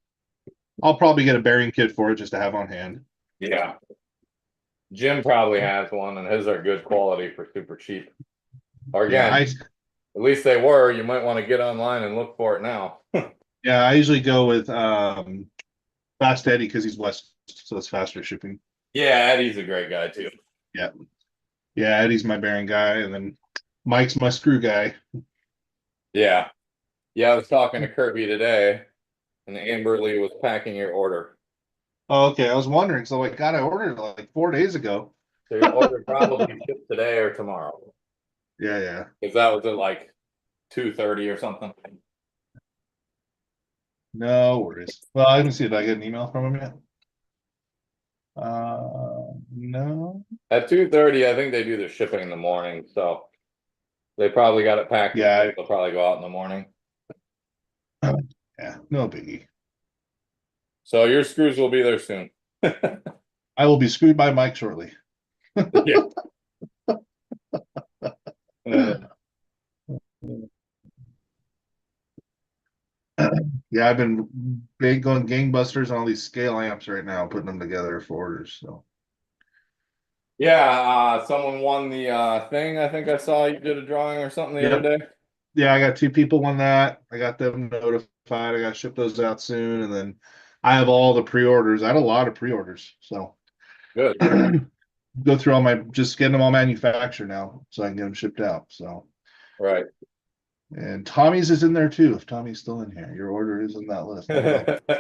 S2: I'll probably get a bearing kit for it just to have on hand.
S1: Yeah, Jim probably has one, and his are good quality for super cheap. Or
S2: Yeah,
S1: again, at least they were. You might want to get online and look for it now.
S2: I usually go with Fast Eddie because he's west, so it's faster shipping.
S1: Yeah, Eddie's a great guy too.
S2: Yeah, yeah. Eddie's my bearing guy, and then Mike's my screw guy.
S1: Yeah, yeah. I was talking to Kirby today, and Amberly was packing your order.
S2: Oh, okay. I was wondering. So, like, God, I ordered it like 4 days ago.
S1: So your order probably shipped today or tomorrow.
S2: Yeah, yeah.
S1: Because that was at like 2:30 or something.
S2: No worries. Well, I haven't seen if I get an email from him yet. No.
S1: At 2:30, I think they do the shipping in the morning, so they probably got it packed.
S2: Yeah,
S1: They'll probably go out in the morning.
S2: yeah. No biggie.
S1: So your screws will be there soon.
S2: I will be screwed by Mike shortly.
S1: Yeah. Uh,
S2: Yeah, I've been big going gangbusters on all these scale amps right now, putting them together for orders. So
S1: Yeah, someone won the thing. I think I saw you did a drawing or something the other
S2: yep.
S1: day.
S2: Yeah, I got 2 people on that. I got them notified. I got to ship those out soon, and then I have all the pre-orders. I had a lot of pre-orders, so
S1: Good.
S2: go through all my just getting them all manufactured now, so I can get them shipped out. So,
S1: Right.
S2: and Tommy's is in there too. If Tommy's still in here, your order is in that list. I don't know.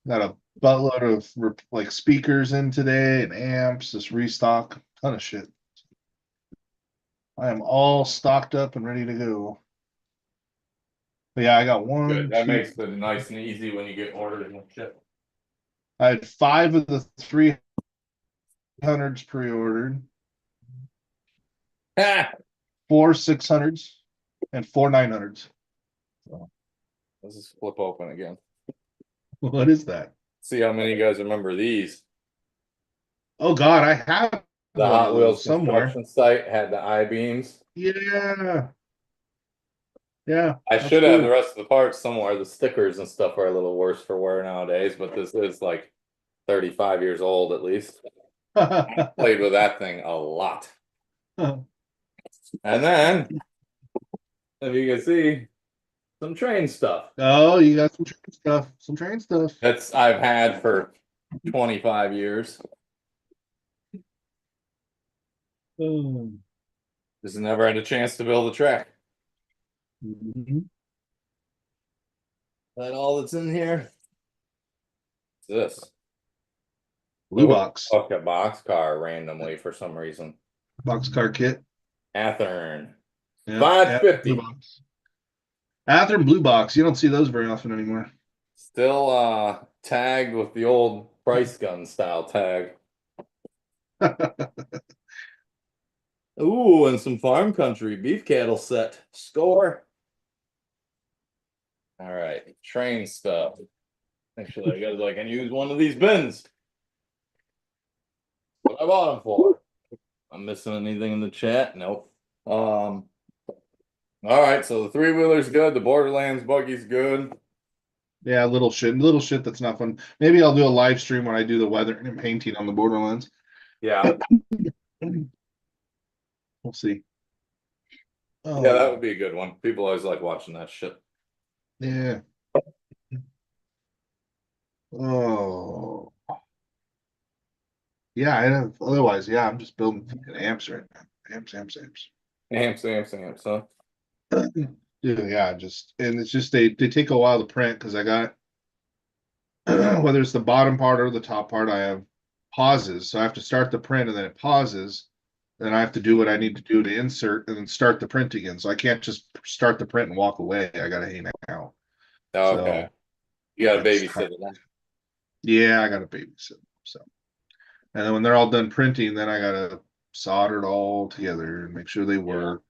S2: Got a buttload of like speakers in today and amps. Just restock, ton of shit. I am all stocked up and ready to go. But yeah, I got
S1: Good.
S2: one,
S1: That
S2: two.
S1: makes it nice and easy when you get orders and shit.
S2: I had 5 of the 300s pre-ordered,
S1: Ha!
S2: 4 600s, and 4 900s. So,
S1: Let's just flip open again.
S2: what is that?
S1: See how many of you guys remember these.
S2: Oh God, I have
S1: The
S2: one
S1: Hot
S2: of
S1: Wheels
S2: those somewhere.
S1: construction site had the I-beams.
S2: Yeah, yeah,
S1: I
S2: that's
S1: should have the
S2: cool.
S1: rest of the parts somewhere. The stickers and stuff are a little worse for wear nowadays, but this is like 35 years old at least. Played with that thing a lot. And then, if you can see, some train stuff.
S2: Oh, you got some train stuff. Some train stuff.
S1: That's I've had for 25 years.
S2: Oh.
S1: Just never had a chance to build a track.
S2: Mhm.
S1: That all that's in here? This.
S2: Blue
S1: So
S2: box.
S1: fuck a boxcar randomly for some reason.
S2: Boxcar kit.
S1: Athern.
S2: Yeah, yeah, blue
S1: 550.
S2: box. Atherton blue box. You don't see those very often anymore.
S1: Still tagged with the old price gun style tag. Ooh, and some farm country beef cattle set. Score. All right, train stuff. Actually, I can use one of these bins. What I bought them for. I'm missing anything in the chat? Nope. All right, so the three-wheeler's good, the Borderlands buggy's good.
S2: Yeah, little shit that's not fun. Maybe I'll do a live stream when I do the weather and painting on the Borderlands.
S1: Yeah.
S2: We'll see.
S1: Yeah, that would
S2: Oh,
S1: be a good one. People always like watching that shit.
S2: yeah. Oh, yeah. I have, otherwise, yeah, I'm just building fucking amps right now. Amps, amps, amps.
S1: Amps, huh?
S2: Dude, yeah, just and it's just they take a while to print because I got whether it's the bottom part or the top part, I have pauses. So I have to start the print and then it pauses. Then I have to do what I need to do to insert and then start the print again. So I can't just start the print and walk away. I gotta hang out.
S1: Okay.
S2: So
S1: You got a
S2: it's kind
S1: babysitter then.
S2: yeah, I gotta babysit. So and then when they're all done printing, then I gotta solder it all together and make sure they
S1: Yeah.
S2: work.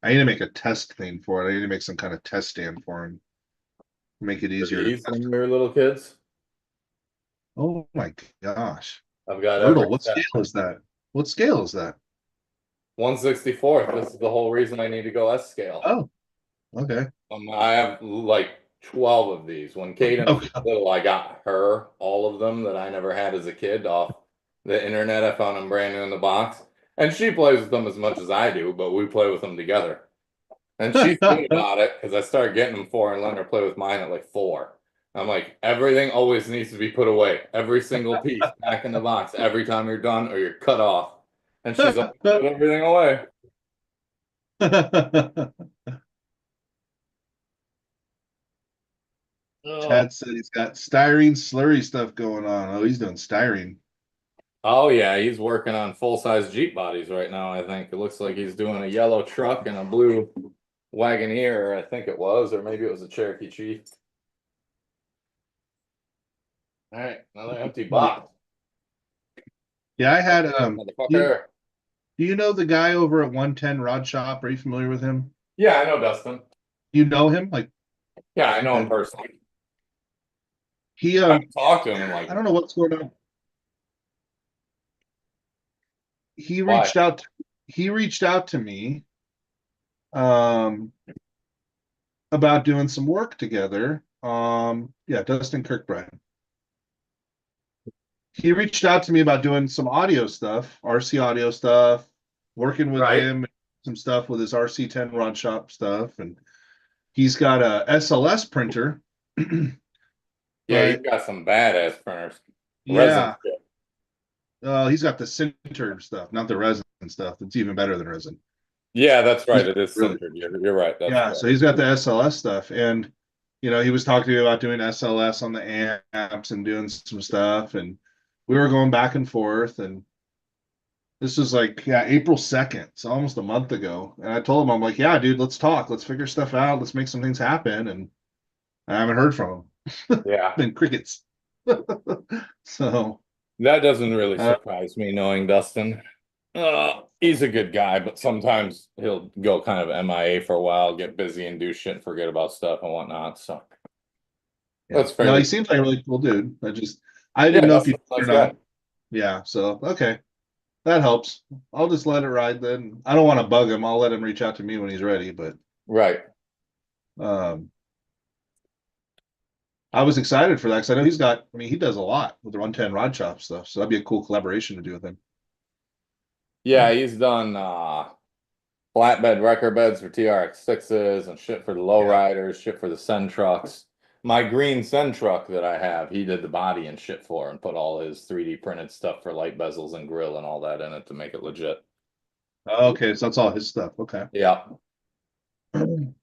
S2: I need to make a test thing for it. I need to make some kind of test stand for them. Make it
S1: For
S2: easier to
S1: these
S2: test.
S1: when we were little kids,
S2: Oh my gosh.
S1: I've got every
S2: Brutal. What scale
S1: set.
S2: is that? What scale is that?
S1: 1/64th. This is the whole reason I need to go S scale.
S2: Oh, okay.
S1: I have like 12 of these. When Cadence was
S2: Okay.
S1: little, I got her all of them that I never had as a kid off the internet. I found them brand new in the box. And she plays with them as much as I do, but we play with them together. And she's good about it because I started getting them for her and letting her play with mine at like 4. I'm like, everything always needs to be put away. Every single piece back in the box every time you're done or you're cut off. And she's like, put everything away. Oh.
S2: Chad said he's got styrene slurry stuff going on. Oh, he's doing styrene.
S1: Oh yeah, he's working on full-size Jeep bodies right now, I think. It looks like he's doing a yellow truck and a blue Wagoneer, I think it was, or maybe it was a Cherokee Chief. All right, another empty box.
S2: Yeah, I had do
S1: Motherfucker.
S2: you know the guy over at 110 Rod Shop? Are you familiar with him?
S1: Yeah, I know Dustin.
S2: You know him? Like
S1: Yeah, I know him
S2: okay.
S1: personally.
S2: He
S1: I haven't talked to him in
S2: I
S1: like
S2: don't know what's going on. He
S1: why?
S2: reached out he reached out to me um about doing some work together. Yeah, Dustin Kirkbride. He reached out to me about doing some audio stuff, RC audio stuff, working with
S1: Right.
S2: him, some stuff with his RC10 rod shop stuff, and he's got a SLS printer.
S1: Yeah, he's
S2: But
S1: got some badass printers. Resin
S2: yeah,
S1: shit.
S2: he's got the sintered stuff, not the resin stuff. It's even better than resin.
S1: Yeah, that's
S2: He's
S1: right. It is
S2: really,
S1: sintered. You're right. That's
S2: yeah.
S1: correct.
S2: So he's got the SLS stuff, and he was talking to me about doing SLS on the amps and doing some stuff, and we were going back and forth, and this was like, yeah, April 2nd, so almost a month ago. And I told him, I'm like, yeah, dude, let's talk. Let's figure stuff out. Let's make some things happen. And I haven't heard from him.
S1: Yeah.
S2: Been crickets. So,
S1: That doesn't really
S2: uh,
S1: surprise me knowing Dustin. He's a good guy, but sometimes he'll go kind of MIA for a while, get busy and do shit and forget about stuff and whatnot. So
S2: yeah.
S1: that's
S2: No, he
S1: fairly,
S2: seems like a really cool dude. I
S1: yeah,
S2: didn't know if you
S1: Dustin's a
S2: did
S1: nice
S2: or not.
S1: guy.
S2: Yeah. So, okay. That helps. I'll just let it ride then. I don't want to bug him. I'll let him reach out to me when he's ready. But
S1: Right.
S2: um, I was excited for that because I know he does a lot with the 110 rod shop stuff. So that'd be a cool collaboration to do with him.
S1: Yeah, he's done flatbed wrecker beds for TRX6s and shit for the
S2: Yeah.
S1: lowriders, shit for the Sen trucks. My green Sen truck that I have, he did the body and shit for and put all his 3D printed stuff for light bezels and grill and all that in it to make it legit.
S2: Okay, so that's all his stuff. Okay.
S1: Yeah.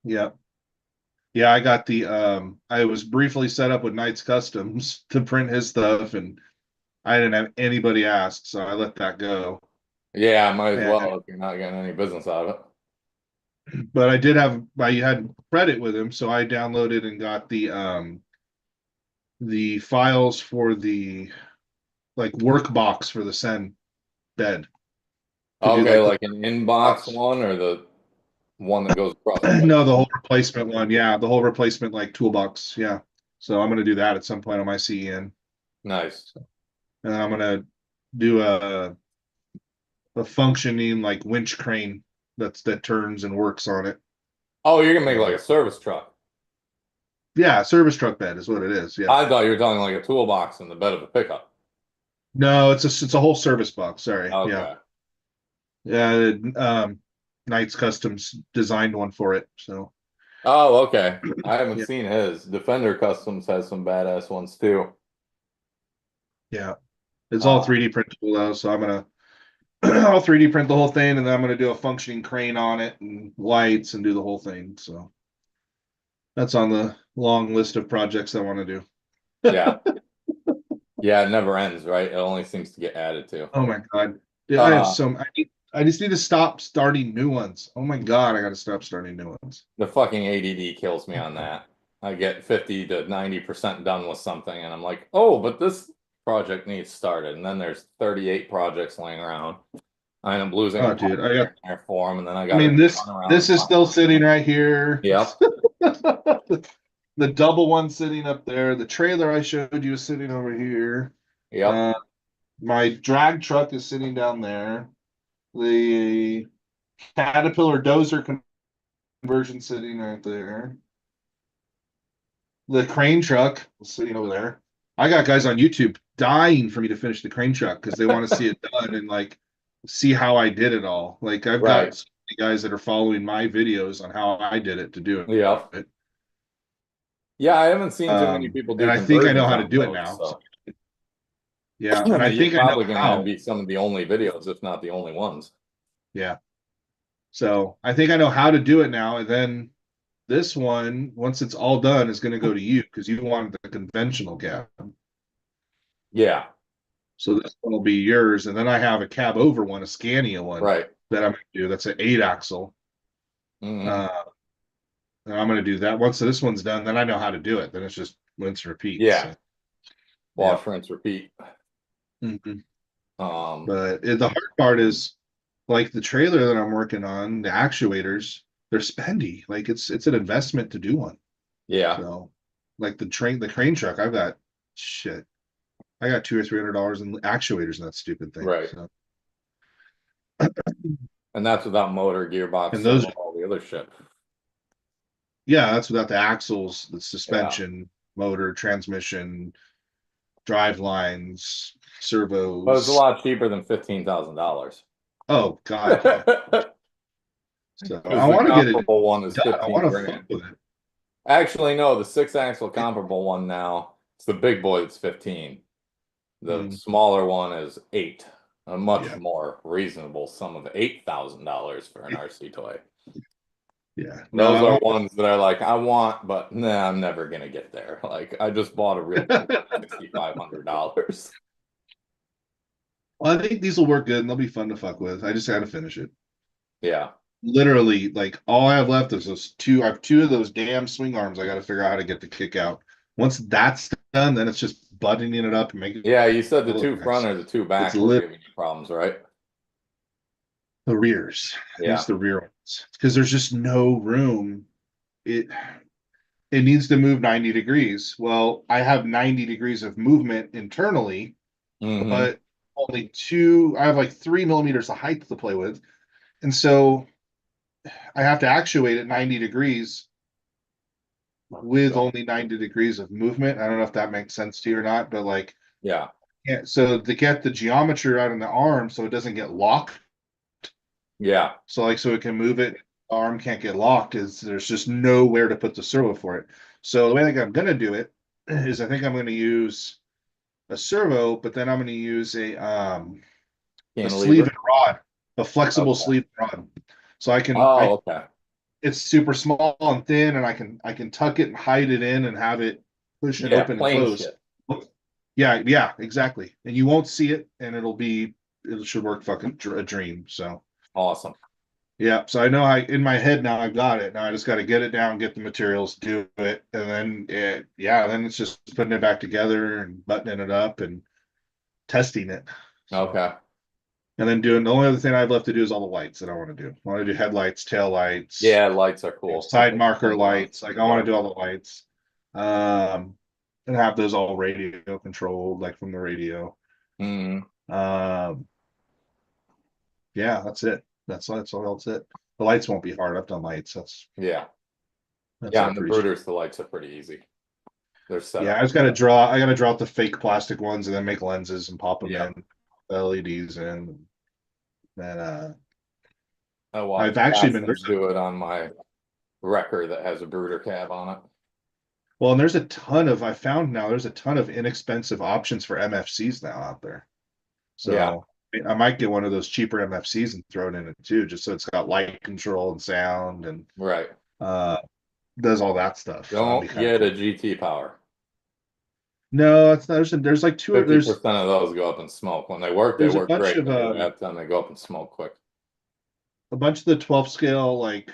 S2: Yeah. Yeah, I got I was briefly set up with Knights Customs to print his stuff and I didn't have anybody ask, so I let that go.
S1: Yeah, might as
S2: And
S1: well if you're not getting any business out of it.
S2: but I had credit with him, so I downloaded and got the files for the like work box for the Sen bed to do
S1: Okay,
S2: like the
S1: like an inbox
S2: box.
S1: one or the one that goes across the bed.
S2: No, the whole replacement one. Yeah, the whole replacement like toolbox. Yeah. So I'm gonna do that at some point on my CEN.
S1: Nice.
S2: And I'm gonna do a functioning like winch crane that turns and works on it.
S1: Oh, you're gonna make
S2: Uh,
S1: like a service truck.
S2: yeah, service truck bed is what it is. Yeah.
S1: I thought you were talking like a toolbox in the bed of a pickup.
S2: No, it's a whole service box. Sorry. Yeah.
S1: Okay.
S2: Yeah. Knights Customs designed one for it. So
S1: Oh, okay. I haven't
S2: yeah,
S1: seen his. Defender Customs has some badass ones too.
S2: yeah. It's all
S1: Uh,
S2: 3D printable though. So I'm gonna I'll 3D print the whole thing and then I'm gonna do a functioning crane on it and lights and do the whole thing. So that's on the long list of projects I want to do.
S1: yeah. Yeah, it never ends, right? It only seems to get added to.
S2: Oh my God. Dude, I have
S1: Uh,
S2: some I just need to stop starting new ones. Oh my God, I gotta stop starting new ones.
S1: the fucking ADD kills me on that. I get 50 to 90% done with something and I'm like, oh, but this project needs started. And then there's 38 projects laying around. I end up losing a
S2: Oh
S1: part
S2: dude, I got
S1: there for them and then I
S2: I
S1: got
S2: mean
S1: to
S2: this
S1: run around
S2: this
S1: and
S2: is
S1: find
S2: still
S1: one.
S2: sitting right here.
S1: Yep.
S2: The double one sitting up there. The trailer I showed you is sitting over here.
S1: Yep.
S2: Uh, my drag truck is sitting down there. The Caterpillar dozer conversion sitting right there. The crane truck is sitting over there. I got guys on YouTube dying for me to finish the crane truck because they want to see it done and like see how I did it all. Like I've
S1: Right.
S2: got so many guys that are following my videos on how I did it to do
S1: Yep.
S2: it.
S1: Yeah, I haven't seen too many people
S2: And
S1: do
S2: I think I know
S1: conversions
S2: how to
S1: on
S2: do it
S1: those.
S2: now. So,
S1: So
S2: yeah,
S1: I
S2: and I
S1: mean, you're
S2: think I know
S1: probably going to
S2: how.
S1: be some of the only videos, if not the only ones.
S2: Yeah. So I think I know how to do it now. And then this one, once it's all done, is going to go to you because you wanted the conventional cab.
S1: Yeah.
S2: So this one will be yours. And then I have a cab over one, a Scania one
S1: Right.
S2: that I'm going to do. That's an 8 axle.
S1: Hmm.
S2: Uh, and I'm going to do that. Once this one's done, then I know how to do it. Then it's just rinse and repeat.
S1: Yeah.
S2: So, yeah.
S1: Wash, rinse, repeat.
S2: Mhm.
S1: Um,
S2: But the hard part is like the trailer that I'm working on, the actuators, they're spendy. Like it's an investment to do one.
S1: yeah.
S2: So like the crane truck, I've got shit. I got $200 or $300 in actuators in that stupid thing.
S1: Right.
S2: So
S1: And that's without motor, gearbox,
S2: and those
S1: servo, all the other shit.
S2: Yeah, that's without the axles, the
S1: Yeah.
S2: suspension, motor, transmission, drive lines,
S1: But it's a
S2: servos.
S1: lot cheaper than $15,000.
S2: Oh God, yeah.
S1: Because
S2: So I
S1: the
S2: want to get it
S1: comparable one is
S2: done. I
S1: 15
S2: want to fuck
S1: grand.
S2: with it.
S1: Actually, no, the 6-axle comparable one now, it's the big boy that's 15. The
S2: Mm,
S1: smaller one is 8. A much
S2: yeah,
S1: more reasonable sum of $8,000 for an RC toy.
S2: yeah. No,
S1: Those
S2: I
S1: are
S2: want.
S1: ones that are like, I want, but nah, I'm never gonna get there. Like, I just bought a real $6,500.
S2: Well, I think these will work good and they'll be fun to fuck with. I just got to finish it.
S1: Yeah.
S2: Literally, like all I have left is those two. I have two of those damn swing arms. I got to figure out how to get the kick out. Once that's done, then it's just buttoning it up and making
S1: Yeah, you said the
S2: it look
S1: two front
S2: nice.
S1: or the two
S2: It's
S1: back were
S2: lit
S1: giving you problems, right?
S2: the rears. I think it's
S1: Yeah.
S2: the rear ones because there's just no room. It it needs to move 90 degrees. Well, I have 90 degrees of movement internally,
S1: Mm-hmm.
S2: but only two. I have like 3 millimeters of height to play with, and so I have to actuate at 90 degrees with only 90 degrees of movement. I don't know if that makes sense to you or not, but like,
S1: Yeah.
S2: yeah, so to get the geometry out in the arm so it doesn't get locked,
S1: Yeah.
S2: so like so it can move it, arm can't get locked, is there's just nowhere to put the servo for it. So the way I think I'm gonna do it is I think I'm gonna use a servo, but then I'm gonna use a sleeve
S1: Cantilever.
S2: and rod, a flexible
S1: Okay.
S2: sleeve and rod. So I can I
S1: Oh, okay.
S2: it's super small and thin, and I can tuck it and hide it in and have it push and
S1: Yeah,
S2: open and
S1: plane
S2: close.
S1: shit.
S2: Yeah, yeah, exactly. And you won't see it, and it should work fucking a dream. So
S1: Awesome.
S2: yeah, so I know I in my head now I've got it. Now I just got to get it down, get the materials, do it, and then yeah, then it's just putting it back together and buttoning it up and testing it. So
S1: Okay.
S2: and then doing the only other thing I've left to do is all the lights that I want to do. I want to do headlights, tail lights,
S1: Yeah, lights are cool. I
S2: side
S1: think
S2: marker lights. Like I want to do
S1: lights.
S2: all the lights. Um, and have those all radio controlled, like from the radio.
S1: Mm,
S2: Um, yeah, that's it. That's all. That's it. The lights won't be hard. I've done lights.
S1: yeah.
S2: That's
S1: Yeah,
S2: all
S1: and the
S2: pretty straight.
S1: brooders, the lights are pretty easy. They're set
S2: Yeah,
S1: up.
S2: I just got to draw. I got to draw out the fake plastic ones and then make lenses and pop them
S1: Yeah.
S2: in, LEDs in. And
S1: I
S2: I've
S1: watched
S2: actually been
S1: Bastards do it on my wrecker that has a brooder cab on it.
S2: well, and there's a ton of I found now there's a ton of inexpensive options for MFCs now out there.
S1: Yeah,
S2: So I might get one of those cheaper MFCs and throw it in it too, just so it's got light control and sound and
S1: right.
S2: uh does all that stuff. So that'd be
S1: Don't
S2: kind of
S1: get a
S2: cool.
S1: GT power.
S2: No, it's there's like two there's
S1: 50% of those go up in smoke. When they
S2: there's a
S1: work
S2: bunch
S1: great.
S2: of
S1: When you add them, they go up in smoke quick.
S2: the 12 scale like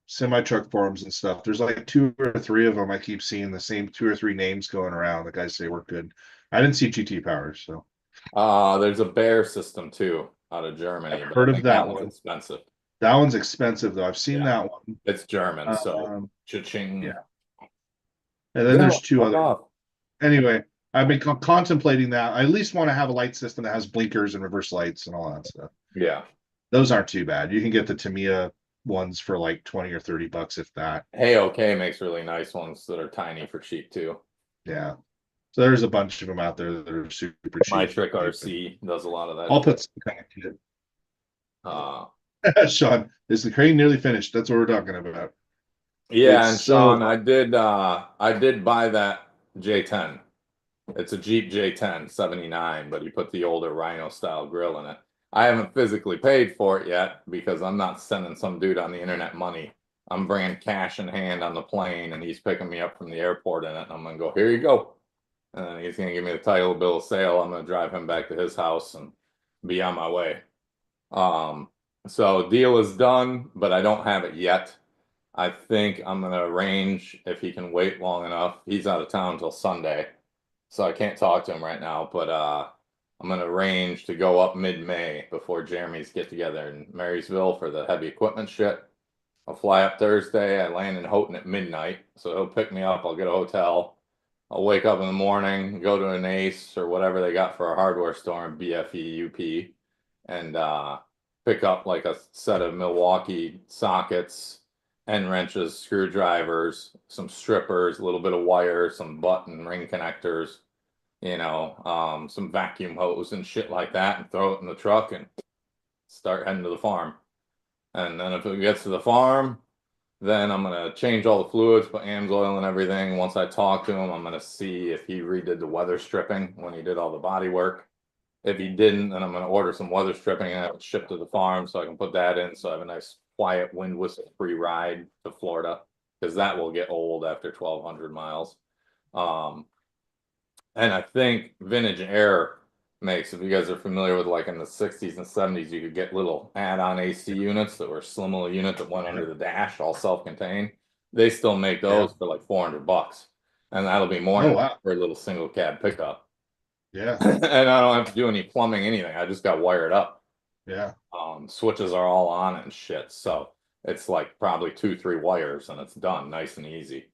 S2: semi truck forums and stuff. There's like two or three of them. I keep seeing the same two or three names going around. The guys say work good. I didn't see GT powers, so
S1: There's a Bear system too out of Germany,
S2: I've
S1: but I
S2: heard of
S1: think that
S2: that
S1: one's
S2: one.
S1: expensive.
S2: That one's expensive though. I've seen
S1: Yeah,
S2: that one.
S1: it's German, so
S2: Um,
S1: cha-ching.
S2: yeah, and then
S1: Yeah,
S2: there's two
S1: fuck
S2: other.
S1: off.
S2: Anyway, I've been contemplating that. I at least want to have a light system that has blinkers and reverse lights and all that stuff.
S1: Yeah.
S2: Those aren't too bad. You can get the Tamiya ones for like 20 or 30 bucks, if that.
S1: Hey, okay makes really nice ones that are tiny for cheap too.
S2: Yeah. So there's a bunch of them out there that are super
S1: My
S2: cheap.
S1: Trick RC does a lot of that
S2: I'll
S1: shit.
S2: put some kind of
S1: Uh,
S2: kit. Sean, is the crane nearly finished? That's what we're talking about.
S1: yeah,
S2: It's
S1: and Sean,
S2: so
S1: I did buy that J10. It's a Jeep J10 79, but he put the older Rhino style grill in it. I haven't physically paid for it yet because I'm not sending some dude on the internet money. I'm bringing cash in hand on the plane and he's picking me up from the airport in it. And I'm going to go, here you go. And then he's going to give me the title bill of sale. I'm going to drive him back to his house and be on my way. Um, so deal is done, but I don't have it yet. I think I'm going to arrange if he can wait long enough. He's out of town until Sunday, so I can't talk to him right now, but I'm going to arrange to go up mid-May before Jeremy's get together in Marysville for the heavy equipment shit. I'll fly up Thursday. I land in Houghton at midnight, so he'll pick me up. I'll get a hotel. I'll wake up in the morning, go to an Ace or whatever they got for a hardware store in BFE UP, and pick up like a set of Milwaukee sockets, end wrenches, screwdrivers, some strippers, a little bit of wire, some button ring connectors, you know, some vacuum hose and shit like that, and throw it in the truck and start heading to the farm. And then if it gets to the farm, then I'm gonna change all the fluids, put AMS oil and everything. Once I talk to him, I'm gonna see if he redid the weather stripping when he did all the body work. If he didn't, then I'm gonna order some weather stripping and have it shipped to the farm so I can put that in, so I have a nice quiet wind whistle free ride to Florida, because that will get old after 1,200 miles. And I think Vintage Air makes, if you guys are familiar with, like in the 60s and 70s, you could get little add-on AC units that were a slim little unit that went under the dash, all self-contained. They still make those for like $400, and that'll be more than for a little single cab pickup.
S2: Yeah.
S1: And I don't have to do any plumbing, anything. I just got wired up.
S2: Yeah.
S1: Switches are all on and shit. So it's like probably 2-3 wires and it's done nice and easy.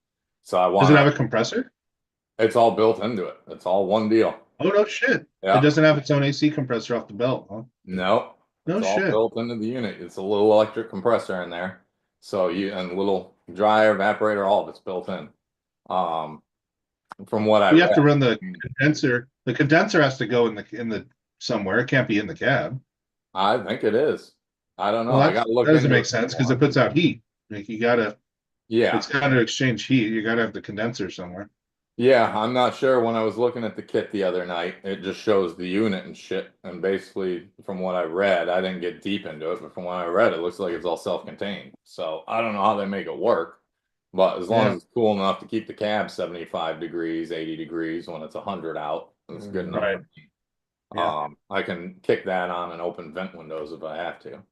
S1: So I want.
S2: Does it have a compressor?
S1: It's all built into it. It's all one deal.
S2: Oh no shit.
S1: Yeah.
S2: It doesn't have its own AC compressor off the belt, huh?
S1: No.
S2: No
S1: it's
S2: shit.
S1: all built into the unit. It's a little electric compressor in there. So and a little dryer, evaporator, all of it's built in. From what I
S2: You have to run the condenser. The condenser has to go in the somewhere. It can't be in the cab.
S1: I think it is. I don't know.
S2: Well,
S1: I gotta look.
S2: that doesn't make sense because it puts out heat. Like you gotta.
S1: Yeah.
S2: It's gotta exchange heat. You gotta have the condenser somewhere.
S1: Yeah, I'm not sure. When I was looking at the kit the other night, it just shows the unit and shit. And basically, from what I read, I didn't get deep into it, but from what I read, it looks like it's all self-contained. So I don't know how they make it work, but as long as it's cool enough to keep the cab 75 degrees, 80 degrees when it's 100 out, it's good enough.
S2: Right.
S1: Yeah. I can kick that on and open vent windows if I have to.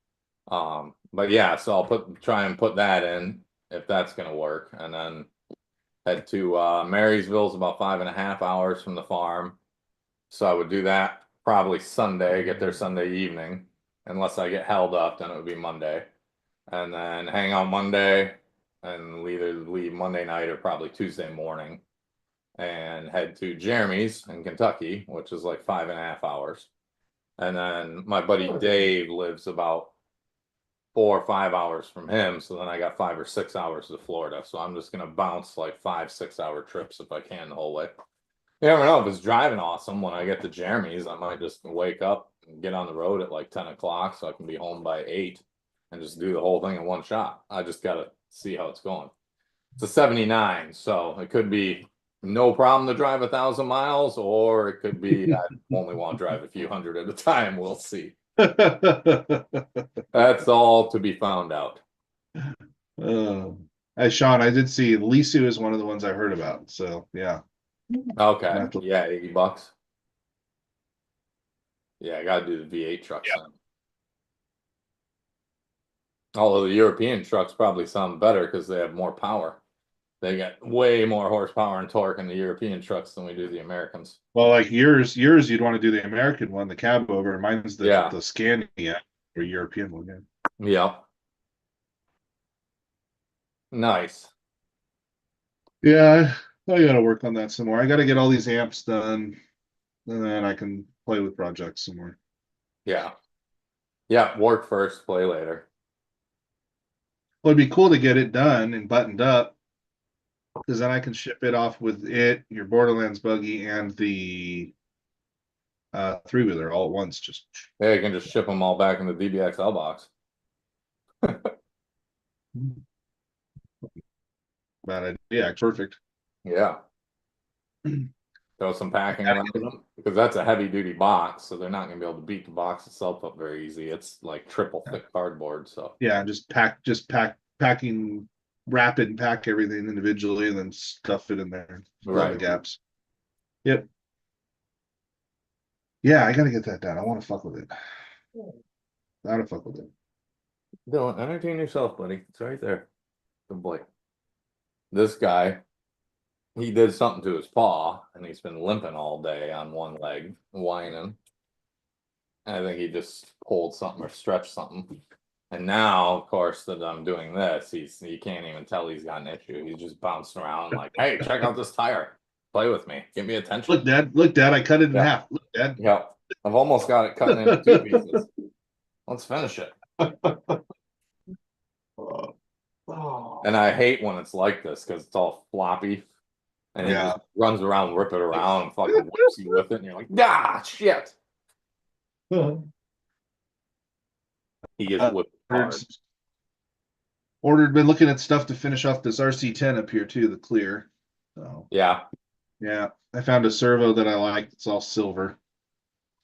S1: But yeah, so I'll try and put that in if that's gonna work, and then head to Marysville's about 5.5 hours from the farm. So I would do that probably Sunday, get there Sunday evening. Unless I get held up, then it would be Monday. And then hang out Monday and either leave Monday night or probably Tuesday morning and head to Jeremy's in Kentucky, which is like 5.5 hours. And then my buddy Dave lives about 4 or 5 hours from him, so then I got 5 or 6 hours to Florida. So I'm just gonna bounce like 5-6 hour trips if I can the whole way. You never know, if it's driving awesome when I get to Jeremy's, I might just wake up and get on the road at like 10 o'clock so I can be home by 8 and just do the whole thing in one shot. I just gotta see how it's going. It's a 79, so it could be no problem to drive 1,000 miles, or it could be I only want to drive a few hundred at a time. We'll see. That's all to be found out.
S2: Hey, Sean, I did see Lisu is one of the ones I heard about. So yeah.
S1: Okay. Yeah, $80. Yeah, I gotta do the V8 trucks. Yeah. Although the European trucks probably sound better because they have more power. They got way more horsepower and torque in the European trucks than we do the Americans.
S2: Well, like yours, you'd want to do the American one, the cab over. Mine's the Scania or European one. Yeah.
S1: Yep. Nice.
S2: Yeah, I gotta work on that some more. I gotta get all these amps done, and then I can play with projects some more.
S1: Yeah. Yeah, work first, play later.
S2: Well, it'd be cool to get it done and buttoned up, because then I can ship it off with your Borderlands Buggy, and the 3-wheeler all at once. Just
S1: yeah, you can just ship them all back in the DBXL box.
S2: Bad idea. Perfect.
S1: Yeah. Throw some packing around them, because that's a heavy duty box, so they're not gonna be able to beat the box itself up very easy. It's like triple thick cardboard. So
S2: yeah, just packing, wrap it and pack everything individually, and then stuff it in there. Fill the gaps. Yep. Yeah, I gotta get that done. I want to fuck with it. I want to fuck with it.
S1: Dylan, entertain yourself, buddy. It's right there. Good boy. This guy, he did something to his paw, and he's been limping all day on one leg, whining. And I think he just pulled something or stretched something. And now, of course, that I'm doing this, you can't even tell he's got an issue. He's just bouncing around like, hey, check out this tire. Play with me. Give me attention.
S2: Look, Dad, I cut it in half. Look, Dad.
S1: Yeah. I've almost got it cut into 2 pieces. Let's finish it.
S2: Oh,
S1: And I hate when it's like this because it's all floppy and it
S2: yeah.
S1: just runs around, rip it around, and fucking whips you with it, and you're like, ah, shit. He gets whipped hard.
S2: Ordered, been looking at stuff to finish off this RC10 up here too, the clear. So
S1: Yeah.
S2: yeah, I found a servo that I like. It's all silver,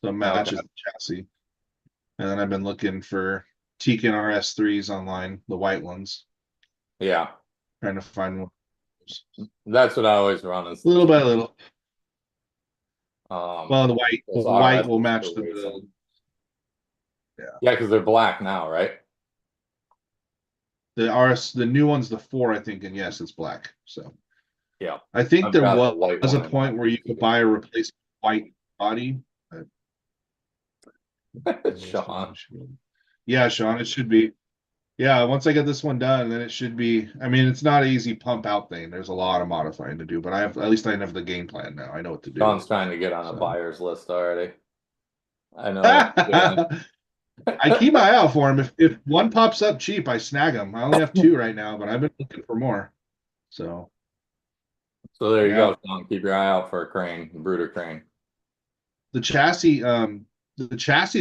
S2: so it
S1: Okay.
S2: matches the chassis. And then I've been looking for Tekin RS3s online, the white ones,
S1: Yeah.
S2: trying to find one.
S1: That's what I always run is
S2: Little by little.
S1: um
S2: Well, the
S1: those
S2: white will
S1: RSs for
S2: match the
S1: racing.
S2: build. Yeah.
S1: Yeah, because they're black now, right?
S2: The RS, the new one's the 4, I think, and yes, it's black. So
S1: Yeah.
S2: I think
S1: I've
S2: there
S1: got the white
S2: was a
S1: one in
S2: point where you could buy a replacement white body.
S1: that. Sean.
S2: Yeah, Sean, it should be. Yeah, once I get this one done, then it should be. I mean, it's not an easy pump out thing. There's a lot of modifying to do, but I have at least I have the game plan now. I know what to do.
S1: Sean's trying to get on a
S2: So.
S1: buyer's list already. I know what you're doing.
S2: I keep my eye out for him. If one pops up cheap, I snag him. I only have 2 right now, but I've been looking for more. So
S1: So there you
S2: yeah,
S1: go, Sean. Keep your eye out for a crane, a brooder crane.
S2: the chassis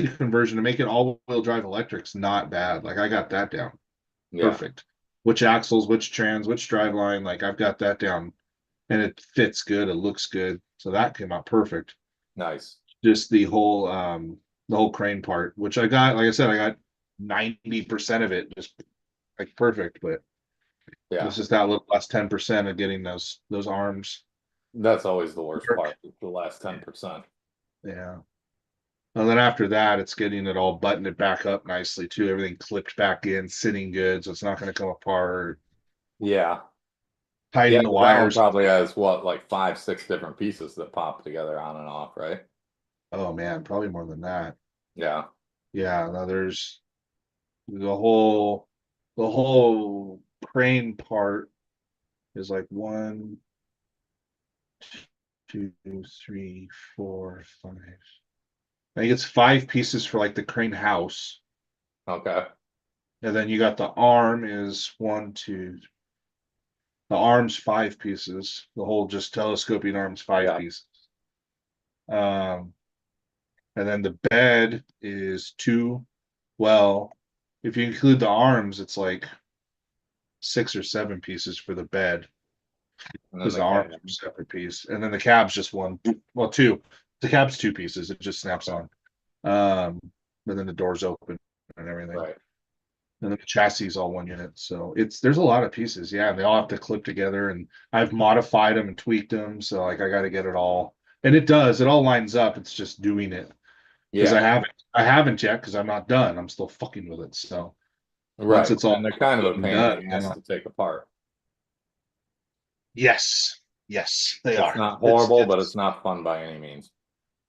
S2: conversion to make it all-wheel drive electric's not bad. Like I got that down
S1: Yeah,
S2: perfect. Which axles, which trans, which driveline, like I've got that down, and it fits good. It looks good. So that came out perfect.
S1: nice.
S2: Just the whole crane part, which I got, like I said, I got 90% of it just like perfect, but
S1: Yeah,
S2: this is that little last 10% of getting those arms.
S1: that's always the worst
S2: Work.
S1: part, the last 10%.
S2: Yeah. And then after that, it's getting it all buttoned it back up nicely too. Everything clipped back in, sitting good, so it's not going to come apart.
S1: Yeah. Yeah,
S2: Tighten the
S1: 'cause that one
S2: wires.
S1: probably has what, like 5, 6 different pieces that pop together on and off, right?
S2: Oh man, probably more than that.
S1: Yeah.
S2: Yeah, no, there's the whole crane part is like 1, 2, 3, 4, 5. I think it's 5 pieces for like the crane house.
S1: Okay.
S2: And then you got the arm is 1, 2. The arm's 5 pieces. The whole just telescoping arm's 5
S1: Yeah.
S2: pieces. Um, and then the bed is 2. Well, if you include the arms, it's like 6 or 7 pieces for the bed.
S1: And then
S2: Because
S1: the
S2: the arms
S1: cab.
S2: are a separate piece, and then the cab's just 1. Well, 2. The cab's 2 pieces. It just snaps on. But then the doors open and everything.
S1: Right.
S2: And then the chassis is all 1 unit. So there's a lot of pieces. Yeah, and they all have to clip together. And I've modified them and tweaked them. So like I got to get it all, and it does. It all lines up. It's just doing it because
S1: Yeah.
S2: I haven't yet because I'm not done. I'm still fucking with it. So once
S1: Right.
S2: it's all
S1: And they're kind of a pain
S2: done,
S1: in the ass to take apart.
S2: yes, yes, they
S1: It's
S2: are.
S1: not horrible, but
S2: It's
S1: it's not fun by any means.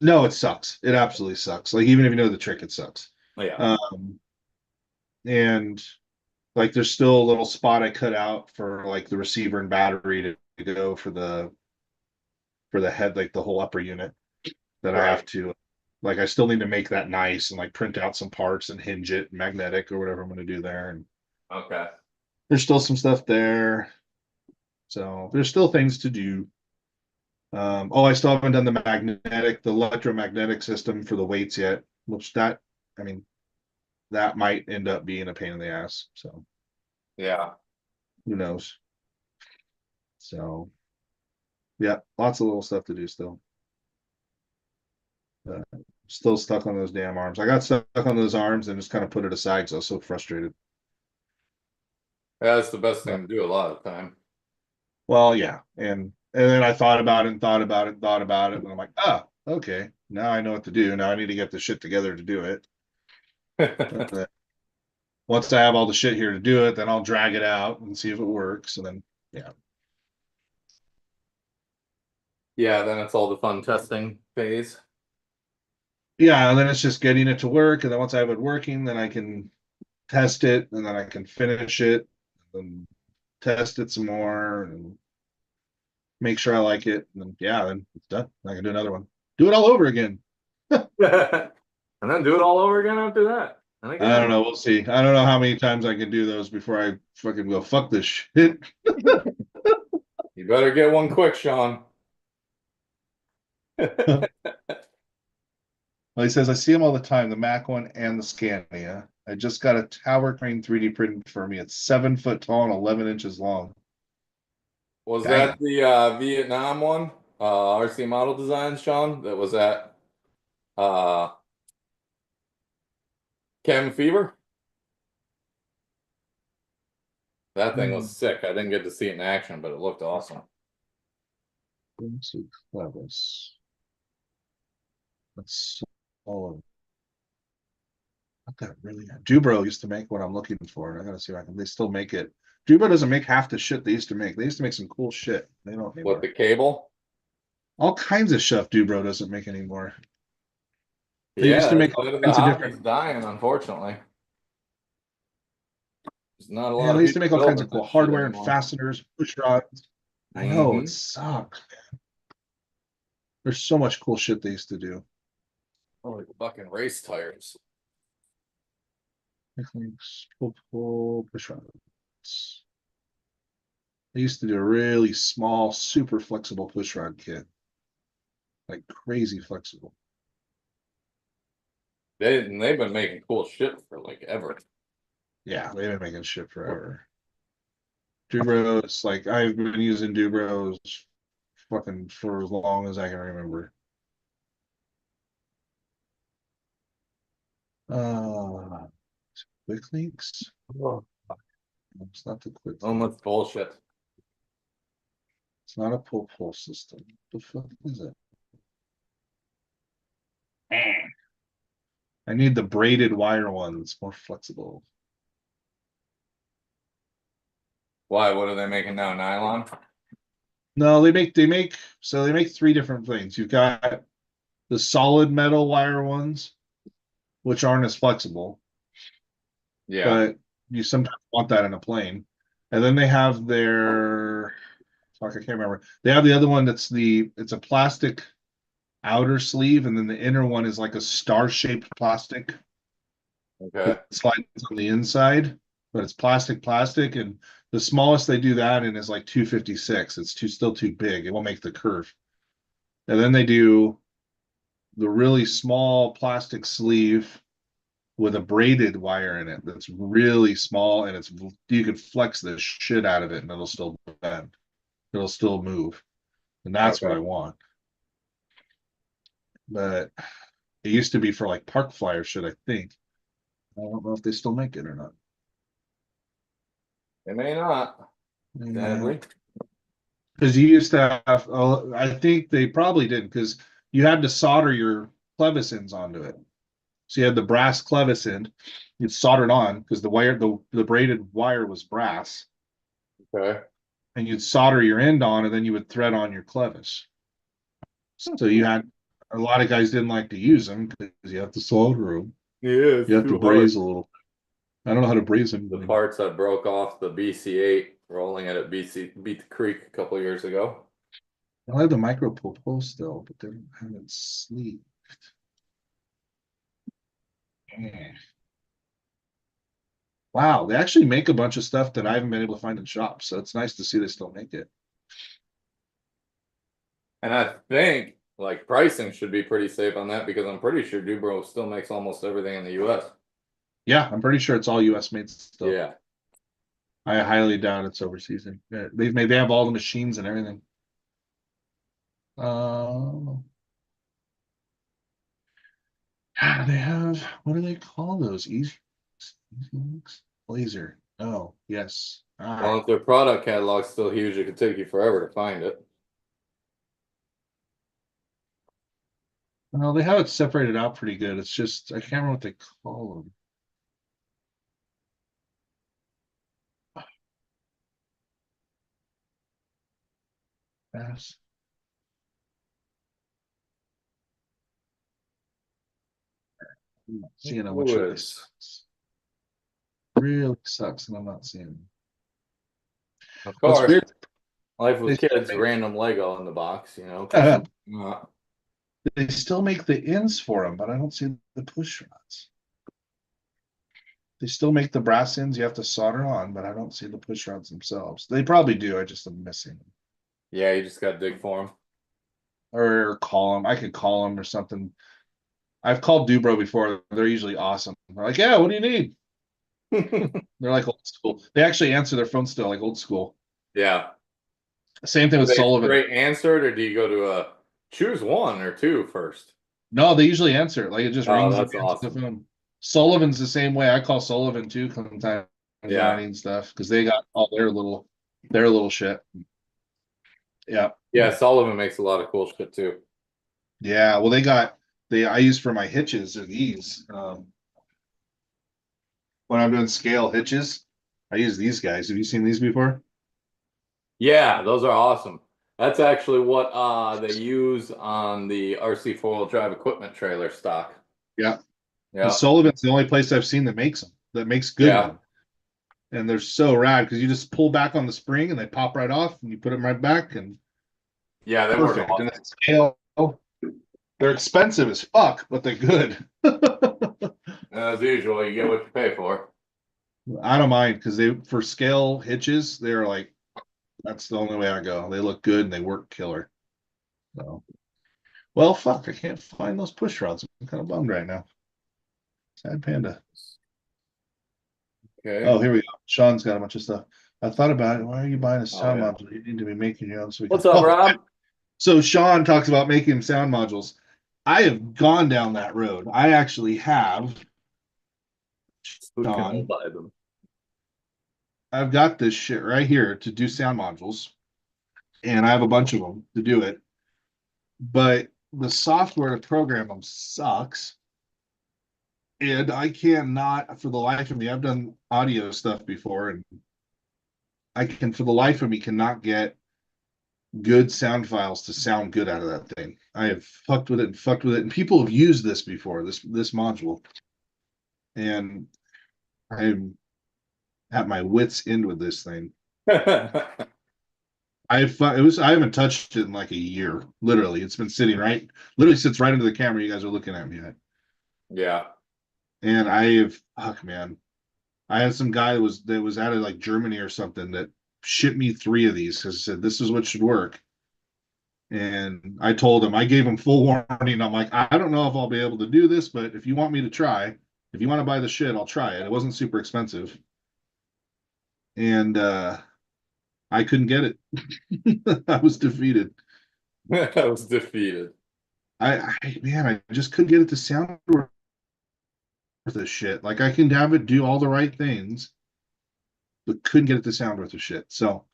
S2: no, it sucks. It absolutely sucks. Like even if you know the trick, it sucks.
S1: Yeah.
S2: And like there's still a little spot I cut out for like the receiver and battery to go for the head, like the whole upper unit that I have
S1: Right.
S2: to like I still need to make that nice and like print out some parts and hinge it magnetic or whatever I'm gonna do there. And
S1: Okay.
S2: there's still some stuff there. So there's still things to do. I still haven't done the electromagnetic system for the weights yet, which I mean, that might end up being a pain in the ass. So
S1: Yeah.
S2: who knows? So yeah, lots of little stuff to do still. Still stuck on those damn arms. I got stuck on those arms and just kind of put it aside because I was so frustrated.
S1: That's the best
S2: But,
S1: thing to do a lot of the time.
S2: well, yeah, and then I thought about it and thought about it and thought about it, and I'm like, oh, okay, now I know what to do. Now I need to get the shit together to do it. Once I have all the shit here to do it, then I'll drag it out and see if it works, and then yeah.
S1: Yeah, then it's all the fun testing phase.
S2: Yeah, and then it's just getting it to work, and then once I have it working, then I can test it, and then I can finish it, and test it some more, and make sure I like it, and then yeah, then it's done. I can do another one. Do it all over again.
S1: And then do it all over again after that. I think
S2: I don't know. We'll see. I don't know how many times I can do those before I fucking go, fuck this shit.
S1: you better get one quick, Sean.
S2: Well, he says, I see them all the time, the Mac one and the Scania. I just got a tower crane 3D printed for me. It's 7 foot tall and 11 inches long.
S1: Was
S2: Damn.
S1: that the Vietnam one? RC Model Designs, Sean? That was at uh Cabin Fever? That thing was sick. I didn't get to see it in action, but it looked awesome.
S2: That's solid. Not that really. Dubro used to make what I'm looking for. I gotta see if I can. They still make it. Dubro doesn't make half the shit they used to make. They used to make some cool shit. They don't
S1: What,
S2: anymore.
S1: the cable?
S2: All kinds of stuff Dubro doesn't make anymore. They used
S1: Yeah,
S2: to make
S1: that's
S2: all
S1: why the
S2: kinds of
S1: hobby's
S2: different.
S1: dying, unfortunately. There's not a
S2: Yeah,
S1: lot of
S2: they used to
S1: people
S2: make all kinds
S1: building
S2: of cool
S1: that shit
S2: hardware and
S1: anymore.
S2: fasteners, push rods. I know it
S1: Mm-hmm.
S2: sucks. There's so much cool shit they used to do.
S1: Holy fucking race tires.
S2: Pull, push rods. They used to do a really small, super flexible push rod kit, like crazy flexible.
S1: They've been making cool shit for like ever.
S2: Yeah, they've been making shit forever. Dubros, like I've been using Dubros fucking for as long as I can remember. Uh, quick links.
S1: Oh,
S2: It's not the quick link.
S1: almost bullshit.
S2: It's not a pull system. What the fuck is it? I need the braided wire one that's more flexible.
S1: Why? What are they making now? Nylon?
S2: No, they make three different things. You've got the solid metal wire ones, which aren't as flexible,
S1: Yeah.
S2: but you sometimes want that in a plane. And then they have their fuck, I can't remember. They have the other one it's a plastic outer sleeve, and then the inner one is like a star-shaped plastic
S1: Okay.
S2: that slides on the inside, but it's plastic, and the smallest they do that in is like 256. It's still too big. It won't make the curve. And then they do the really small plastic sleeve with a braided wire in it that's really small, and you can flex the shit out of it and it'll still bend. It'll still move. And that's what
S1: Okay.
S2: I want. But it used to be for like park flyer shit, I think. I don't know if they still make it or not.
S1: They may not,
S2: Yeah.
S1: sadly.
S2: Because you used to have, I think they probably did because you had to solder your clevis ends onto it. So you had the brass clevis end, you'd solder it on because the braided wire was brass,
S1: Okay.
S2: and you'd solder your end on, and then you would thread on your clevis. So you had a lot of guys didn't like to use them because you have to solder them.
S1: Yeah,
S2: You
S1: it's
S2: have to
S1: too hard.
S2: braise a little. I don't know how to braise them.
S1: The parts that broke off the BC-8 rolling it at Beat the Creek a couple years ago.
S2: I have the micro pull still, but they don't have it sleeved. Yeah. Wow, they actually make a bunch of stuff that I haven't been able to find in shops, so it's nice to see they still make it.
S1: And I think like pricing should be pretty safe on that because I'm pretty sure Dubro still makes almost everything in the US.
S2: Yeah, I'm pretty sure it's all US made still.
S1: Yeah.
S2: I highly doubt it's overseas. Yeah, they have all the machines and everything. Uh, they have, what do they call those? Easy links? Laser. Oh, yes.
S1: Well,
S2: Ah,
S1: if their product catalog's still huge, it could take you forever to find it.
S2: well, they have it separated out pretty good. It's just I can't remember what they call them. Fast. I'm not seeing how much of this really sucks, and I'm not seeing them.
S1: Of
S2: What's
S1: course,
S2: weird?
S1: life
S2: They
S1: with
S2: still
S1: kids,
S2: make,
S1: random Lego in the box, 'cause,
S2: they still make the ends for them, but I don't see the push rods. They still make the brass ends you have to solder on, but I don't see the push rods themselves. They probably do. I just am missing them.
S1: Yeah, you just gotta dig for them.
S2: Or call them. I could call them or something. I've called Dubro before. They're usually awesome. They're like, yeah, what do you need? They're like old school. They actually answer their phone still like old school.
S1: Yeah.
S2: Same thing
S1: Do
S2: with
S1: they
S2: Sullivan.
S1: straight answer it, or do you go to a choose one or two first?
S2: No, they usually answer it. Like it just
S1: Oh,
S2: rings and
S1: that's
S2: answers the
S1: awesome.
S2: phone. Sullivan's the same way. I call Sullivan too sometimes when I
S1: Yeah.
S2: need stuff because they got all their little shit. Yeah.
S1: Yeah, Sullivan makes a lot of cool shit too.
S2: Yeah. Well, I use for my hitches are these. When I'm doing scale hitches, I use these guys. Have you seen these before?
S1: Yeah, those are awesome. That's actually what they use on the RC four-wheel drive equipment trailer stock.
S2: Yeah.
S1: Yeah.
S2: Sullivan's the only place I've seen that makes them, that makes good
S1: Yeah.
S2: ones. And they're so rad because you just pull back on the spring and they pop right off and you put them right back and
S1: Yeah, they work
S2: perfect. And
S1: awesome.
S2: it's scale. They're expensive as fuck, but they're good.
S1: As usual, you get what you pay for.
S2: I don't mind because they for scale hitches, they're like that's the only way I go. They look good and they work killer. So well fuck, I can't find those push rods. I'm kind of bummed right now. Sad panda.
S1: Okay.
S2: Oh, here we go. Sean's got a bunch of stuff. I thought about it. Why are you buying a
S1: Oh
S2: sound
S1: yeah.
S2: module? You need to be making your own so we can
S1: What's up,
S2: oh,
S1: Rob?
S2: so Sean talks about making sound modules. I have gone down that road. I actually have,
S1: Who can I
S2: Sean.
S1: buy them?
S2: I've got this shit right here to do sound modules, and I have a bunch of them to do it. But the software to program them sucks. And I cannot, for the life of me, I've done audio stuff before, and I can, for the life of me, cannot get good sound files to sound good out of that thing. I have fucked with it and fucked with it, and people have used this before, this module, and I'm at my wits end with this thing. I haven't touched it in like a year. Literally, it's been sitting right, literally sits right into the camera. You guys are looking at me at,
S1: Yeah.
S2: and I have, fuck man, I had some guy that was out of like Germany or something that shipped me 3 of these because I said this is what should work. And I told him, I gave him full warning. I'm like, I don't know if I'll be able to do this, but if you want me to try, if you want to buy the shit, I'll try it. It wasn't super expensive. And I couldn't get it. I was defeated.
S1: I was defeated.
S2: Man, I just couldn't get it to sound worth this shit. Like I can have it do all the right things, but couldn't get it to sound worth a shit. So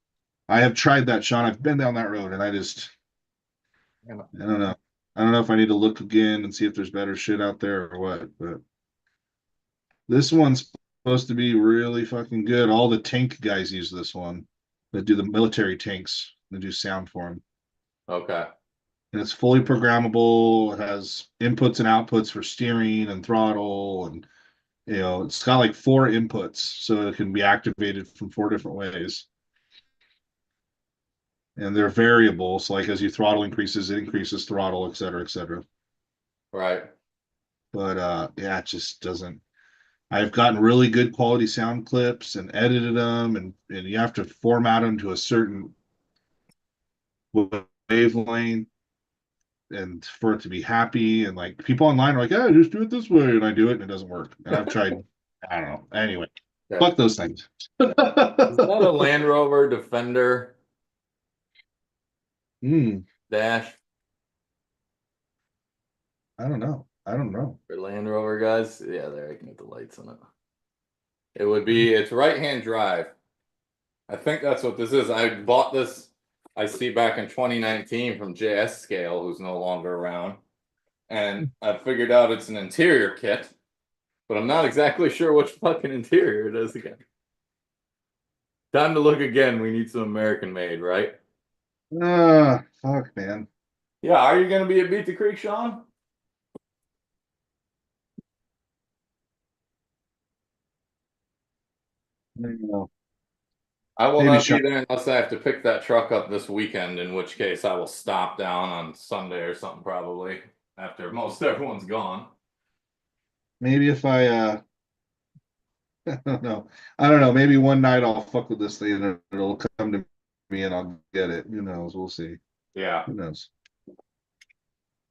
S2: I have tried that, Sean. I've been down that road and I don't know. I don't know if I need to look again and see if there's better shit out there or what, but this one's supposed to be really fucking good. All the tank guys use this one that do the military tanks that do sound for them.
S1: Okay.
S2: And it's fully programmable. It has inputs and outputs for steering and throttle, and it's got like 4 inputs, so it can be activated from 4 different ways. And they're variable, so like as you throttle increases, it increases throttle, et cetera, et cetera.
S1: Right.
S2: But yeah, it just doesn't. I've gotten really good quality sound clips and edited them, and you have to format them to a certain wavelength and for it to be happy. And like people online are like, yeah, just do it this way, and I do it and it doesn't work. And I've tried, I don't know. Anyway,
S1: Yeah.
S2: fuck those things.
S1: Is that a Land Rover Defender
S2: Hmm.
S1: dash
S2: I don't know. I don't know.
S1: for Land Rover guys? Yeah, there I can get the lights on it. It's right-hand drive. I think that's what this is. I bought this, I see back in 2019 from SASquatch, who's no longer around. And I figured out it's an interior kit, but I'm not exactly sure which fucking interior it is again. Time to look again. We need some American made, right?
S2: Fuck, man.
S1: Yeah, are you going to be at Beat the Creek, Sean?
S2: I don't know.
S1: I will
S2: Maybe
S1: not be
S2: Sean.
S1: there unless I have to pick that truck up this weekend, in which case I will stop down on Sunday or something probably after most everyone's gone.
S2: Maybe if I I don't know. I don't know. Maybe one night I'll fuck with this thing and it'll come to me and I'll get it. Who knows? We'll see.
S1: Yeah.
S2: Who knows?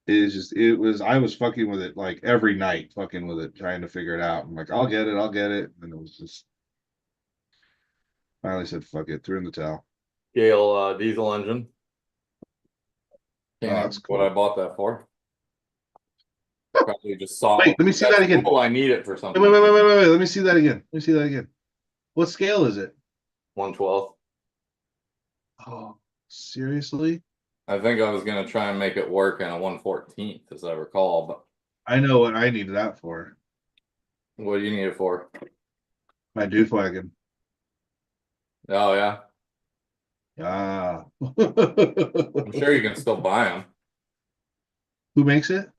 S2: I was fucking with it like every night, fucking with it, trying to figure it out. I'm like, I'll get it, I'll get it. And it was just finally said, fuck it, threw in the towel.
S1: Gale diesel engine.
S2: Oh,
S1: Can't
S2: that's
S1: ask what I
S2: cool.
S1: bought that for. Probably just saw it.
S2: Wait, let me see
S1: That's
S2: that again.
S1: cool. I need it for
S2: Wait, wait,
S1: something.
S2: wait, wait, wait, wait. Let me see that again. Let me see that again. What scale is it?
S1: 1/12.
S2: Oh, seriously?
S1: I think I was gonna try and make it work in a 1/14, as I recall, but
S2: I know what I need that for.
S1: what do you need it for?
S2: My doof wagon.
S1: Oh yeah.
S2: Ah.
S1: I'm sure you can still buy them.
S2: Who makes it?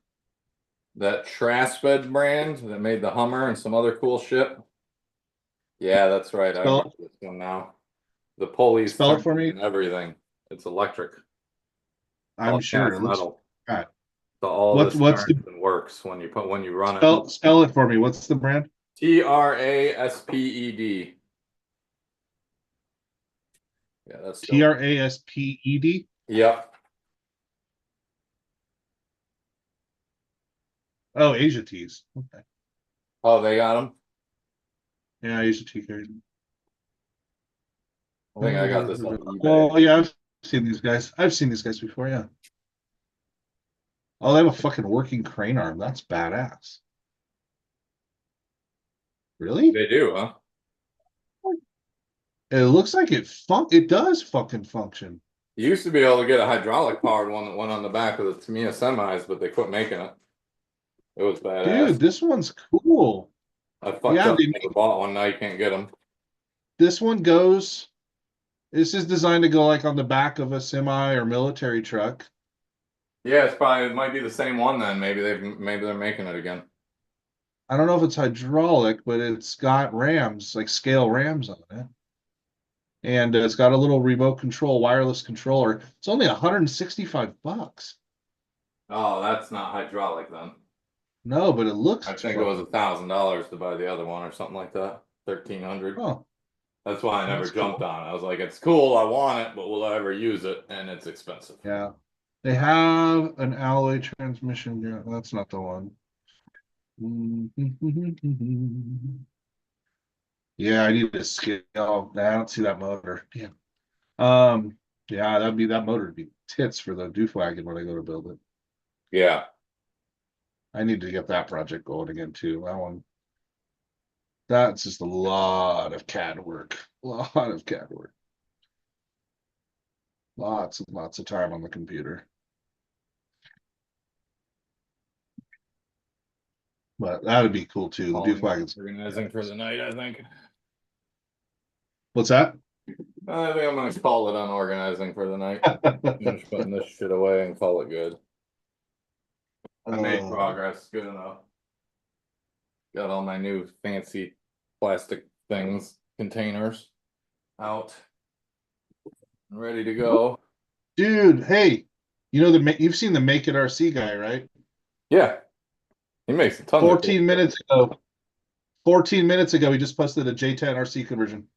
S1: That Trasfed brand that made the Hummer and some other cool shit. Yeah, that's right. I remember
S2: Spell
S1: this one now. The pulleys
S2: spell it
S1: turn
S2: for me.
S1: and everything. It's electric.
S2: I'm
S1: All
S2: sure it
S1: cast
S2: looks
S1: metal.
S2: bad.
S1: So all
S2: What's
S1: this
S2: what's the
S1: turns and works when you run it.
S2: spell it for me? What's the brand?
S1: Trasped. Yeah, that's still.
S2: Trasped.
S1: Yep.
S2: Oh, Asia Tees. Okay.
S1: Oh, they got them.
S2: Yeah, Asia Tea carries
S1: I think I got this on
S2: them.
S1: eBay.
S2: Oh yeah, I've seen these guys. I've seen these guys before, yeah. Oh, they have a fucking working crane arm. That's badass. Really?
S1: They do, huh?
S2: It looks like it does fucking function.
S1: You used to be able to get a hydraulic powered one that went on the back of the Tamiya semis, but they quit making it. It was badass.
S2: Dude, this one's cool.
S1: I fucked
S2: Yeah,
S1: up. Never bought one. Now you can't get them.
S2: this one goes. This is designed to go like on the back of a semi or military truck.
S1: Yeah, it might be the same one then. Maybe they're making it again.
S2: I don't know if it's hydraulic, but it's got rams, like scale rams on it. And it's got a little remote control, wireless controller. It's only $165.
S1: Oh, that's not hydraulic then.
S2: No, but it looks
S1: I think it was $1,000 to buy the other one or something like that. 1,300.
S2: oh,
S1: That's why I never
S2: that's
S1: jumped
S2: cool.
S1: on it. I was like, it's cool, I want it, but will I ever use it? And it's expensive.
S2: Yeah. They have an alloy transmission. Yeah, that's not the one. Yeah, I need a scale. I don't see that motor. Damn. Yeah, that motor would be tits for the doof wagon when I go to build it.
S1: Yeah.
S2: I need to get that project going again too. That's just a lot of CAD work. A lot of CAD work. Lots and lots of time on the computer. But that would be cool too. The doof
S1: Calling
S2: wagons.
S1: organizing for the night, I think.
S2: What's that?
S1: I think I'm gonna call it unorganizing for the night. Finish putting this shit away and call it good. I made progress, good enough. Got all my new fancy plastic things, containers out. Ready to go.
S2: Dude, hey, you know you've seen the Make It RC guy, right?
S1: Yeah, he makes a ton of cool
S2: 14 minutes ago. 14 minutes ago, he just posted a J10 RC conversion.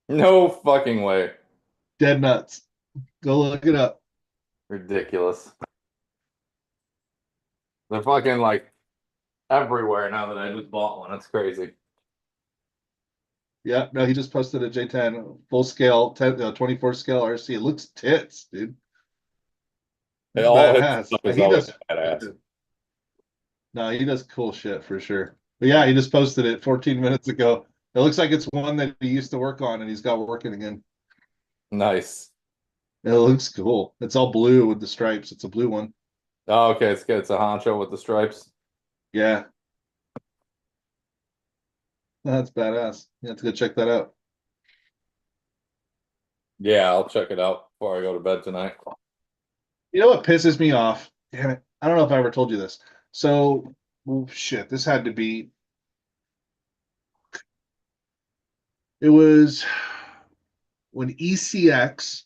S1: No fucking way.
S2: Dead nuts. Go look it up.
S1: Ridiculous. They're fucking like everywhere now that I just bought one. That's crazy.
S2: Yeah, no, he just posted a J10 full scale 24 scale RC. It looks tits, dude. It's
S1: All his
S2: badass.
S1: stuff is
S2: He
S1: always
S2: does.
S1: badass.
S2: No, he does cool shit for sure. But yeah, he just posted it 14 minutes ago. It looks like it's one that he used to work on and he's got working again.
S1: Nice.
S2: It looks cool. It's all blue with the stripes. It's a blue one.
S1: Oh, okay, it's good. It's a honcho with the stripes.
S2: Yeah, that's badass. You have to go check that out.
S1: Yeah, I'll check it out before I go to bed tonight.
S2: You know what pisses me off? Damn it. I don't know if I ever told you this. So, shit, this had to be. It was when ECX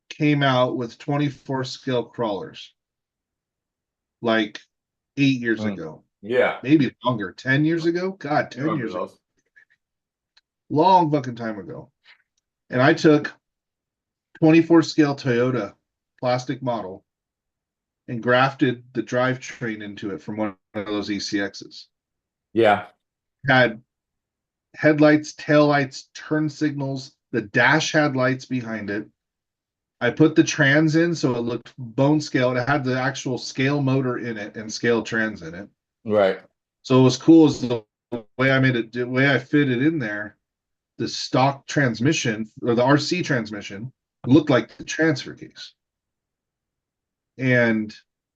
S2: came out with 24 scale crawlers, like 8 years
S1: Mm.
S2: ago,
S1: Yeah,
S2: maybe longer, 10 years ago. God,
S1: I
S2: 10
S1: remember
S2: years ago.
S1: those.
S2: long fucking time ago. And I took 24 scale Toyota plastic model and grafted the drivetrain into it from one of those ECXs.
S1: Yeah.
S2: Had headlights, taillights, turn signals. The dash had lights behind it. I put the trans in so it looked bone scale. It had the actual scale motor in it and scale trans in it.
S1: Right.
S2: So it was cool as the way I made it, the way I fit it in there. The stock transmission or the RC transmission looked like the transfer case. And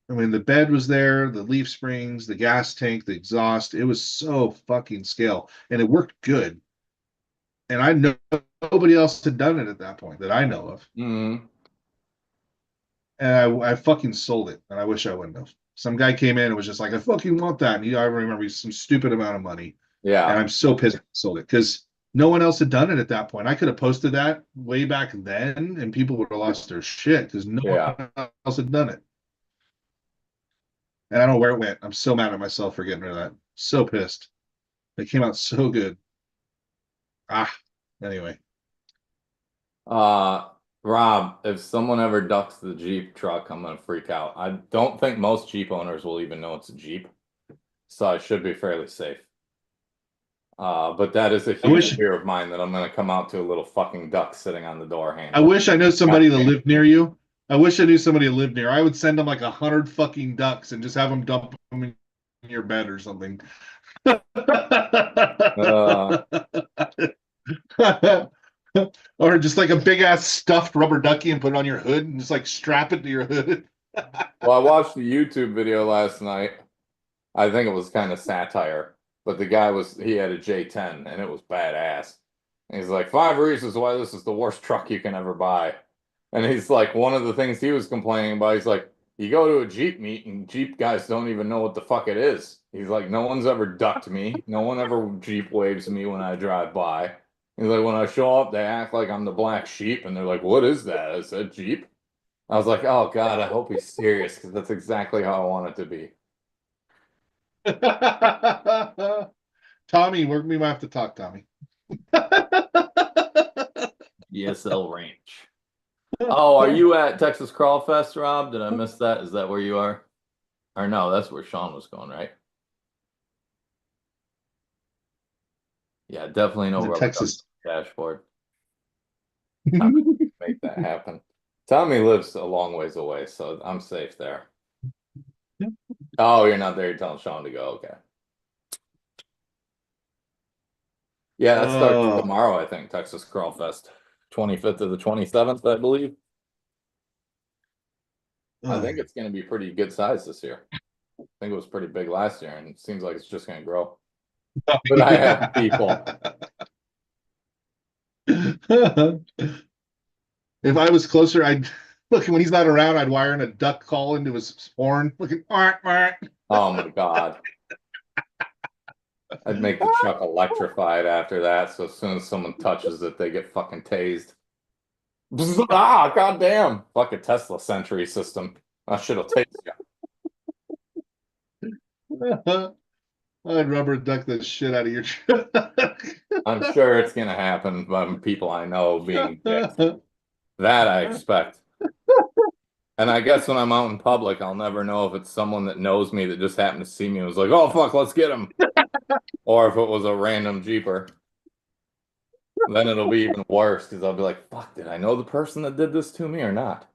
S2: I mean, the bed was there, the leaf springs, the gas tank, the exhaust. It was so fucking scale, and it worked good. And I know nobody else had done it at that point that I know of.
S1: Mm-hmm.
S2: And I fucking sold it, and I wish I wouldn't have. Some guy came in and was just like, "I fucking want that." And I remember some stupid amount of money, and
S1: Yeah.
S2: I'm so pissed I sold it because no one else had done it at that point. I could have posted that way back then, and people would have lost their shit because no
S1: Yeah.
S2: one else had done it. And I don't know where it went. I'm so mad at myself for getting rid of that. So pissed. It came out so good. Ah, anyway.
S1: Rob, if someone ever ducks the Jeep truck, I'm gonna freak out. I don't think most Jeep owners will even know it's a Jeep, so I should be fairly safe. But that is a
S2: I
S1: huge
S2: wish
S1: fear of mine that I'm gonna come out to a little fucking duck sitting on the door
S2: I
S1: handle.
S2: wish I knew somebody that lived near you. I wish I knew somebody that lived near. I would send them like 100 fucking ducks and just have them dump them in your bed or something.
S1: Uh,
S2: Or just like a big ass stuffed rubber ducky and put it on your hood and just like strap it to your hood.
S1: well, I watched a YouTube video last night. I think it was kind of satire, but the guy he had a J10 and it was badass. And he's like, 5 reasons why this is the worst truck you can ever buy. And he's like, one of the things he was complaining about, he's like, you go to a Jeep meet and Jeep guys don't even know what the fuck it is. He's like, no one's ever ducked me. No one ever Jeep waves me when I drive by. He's like, when I show up, they act like I'm the black sheep. And they're like, what is that? I said, Jeep. I was like, oh God, I hope he's serious because that's exactly how I want it to be.
S2: Tommy, we might have to talk, Tommy.
S1: ESL Ranch. Oh, are you at Texas Crawl Fest, Rob? Did I miss that? Is that where you are? Or no, that's where Sean was going, right? Yeah, definitely no
S2: The
S1: rubber duck
S2: Texas.
S1: dashboard. Tommy can make that happen. Tommy lives a long ways away, so I'm safe there. Oh, you're not there. You're telling Sean to go. Okay. Yeah, that starts
S2: Oh,
S1: tomorrow, I think, Texas Crawl Fest. 25th to the 27th, I believe. I think it's going to be pretty good size this year. I think it was pretty big last year, and it seems like it's just going to grow. But I have people.
S2: If I was closer, I'd look when he's not around, I'd wire in a duck call into his horn. Looking,
S1: Oh my God. I'd make the truck electrified after that, so as soon as someone touches it, they get fucking tased. Ah, goddamn. Fuck a Tesla Sentry system. I should have tased you.
S2: I'd rubber duck the shit out of your truck.
S1: I'm sure it's gonna happen from people I know being dicks. That I expect. And I guess when I'm out in public, I'll never know if it's someone that knows me that just happened to see me and was like, oh fuck, let's get him. Or if it was a random Jeeper. Then it'll be even worse because I'll be like, fuck, did I know the person that did this to me or not?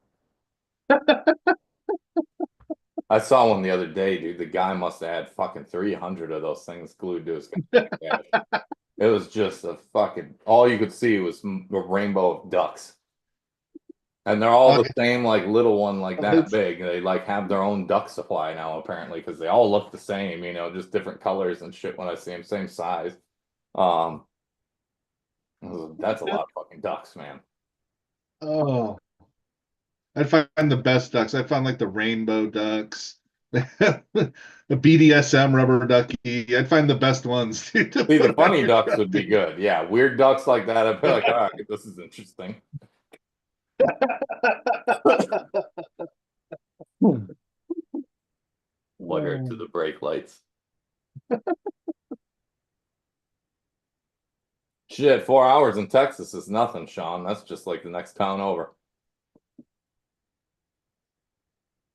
S1: I saw one the other day, dude. The guy must have had fucking 300 of those things glued to his dash. It was just a fucking, all you could see was a rainbow of ducks. And they're all the same, like little one, like that big. They like have their own duck supply now, apparently, because they all look the same, just different colors and shit when I see them, same size. Um, that's a lot of fucking ducks, man.
S2: Oh, I'd find the best ducks. I found like the rainbow ducks, the BDSM rubber ducky. I'd find the best ones.
S1: See, the funny ducks would be good. Yeah, weird ducks like that. I'd be like, all right, this is interesting. What are to the brake lights? Shit, 4 hours in Texas is nothing, Sean. That's just like the next town over.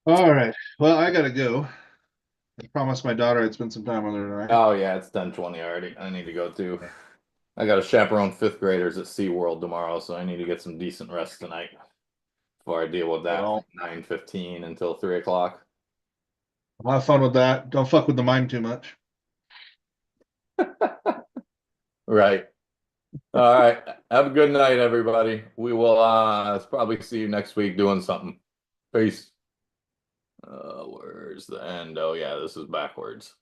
S2: All right. Well, I gotta go. I promised my daughter I'd spend some time with her tonight.
S1: Oh yeah, it's 10:20 already. I need to go too. I got to chaperone fifth graders at SeaWorld tomorrow, so I need to get some decent rest tonight before I deal with that
S2: Well,
S1: from 9:15 until 3 o'clock.
S2: have fun with that. Don't fuck with the mind too much.
S1: Right. All right. Have a good night, everybody. We will probably see you next week doing something. Peace. Where's the end? Oh yeah, this is backwards.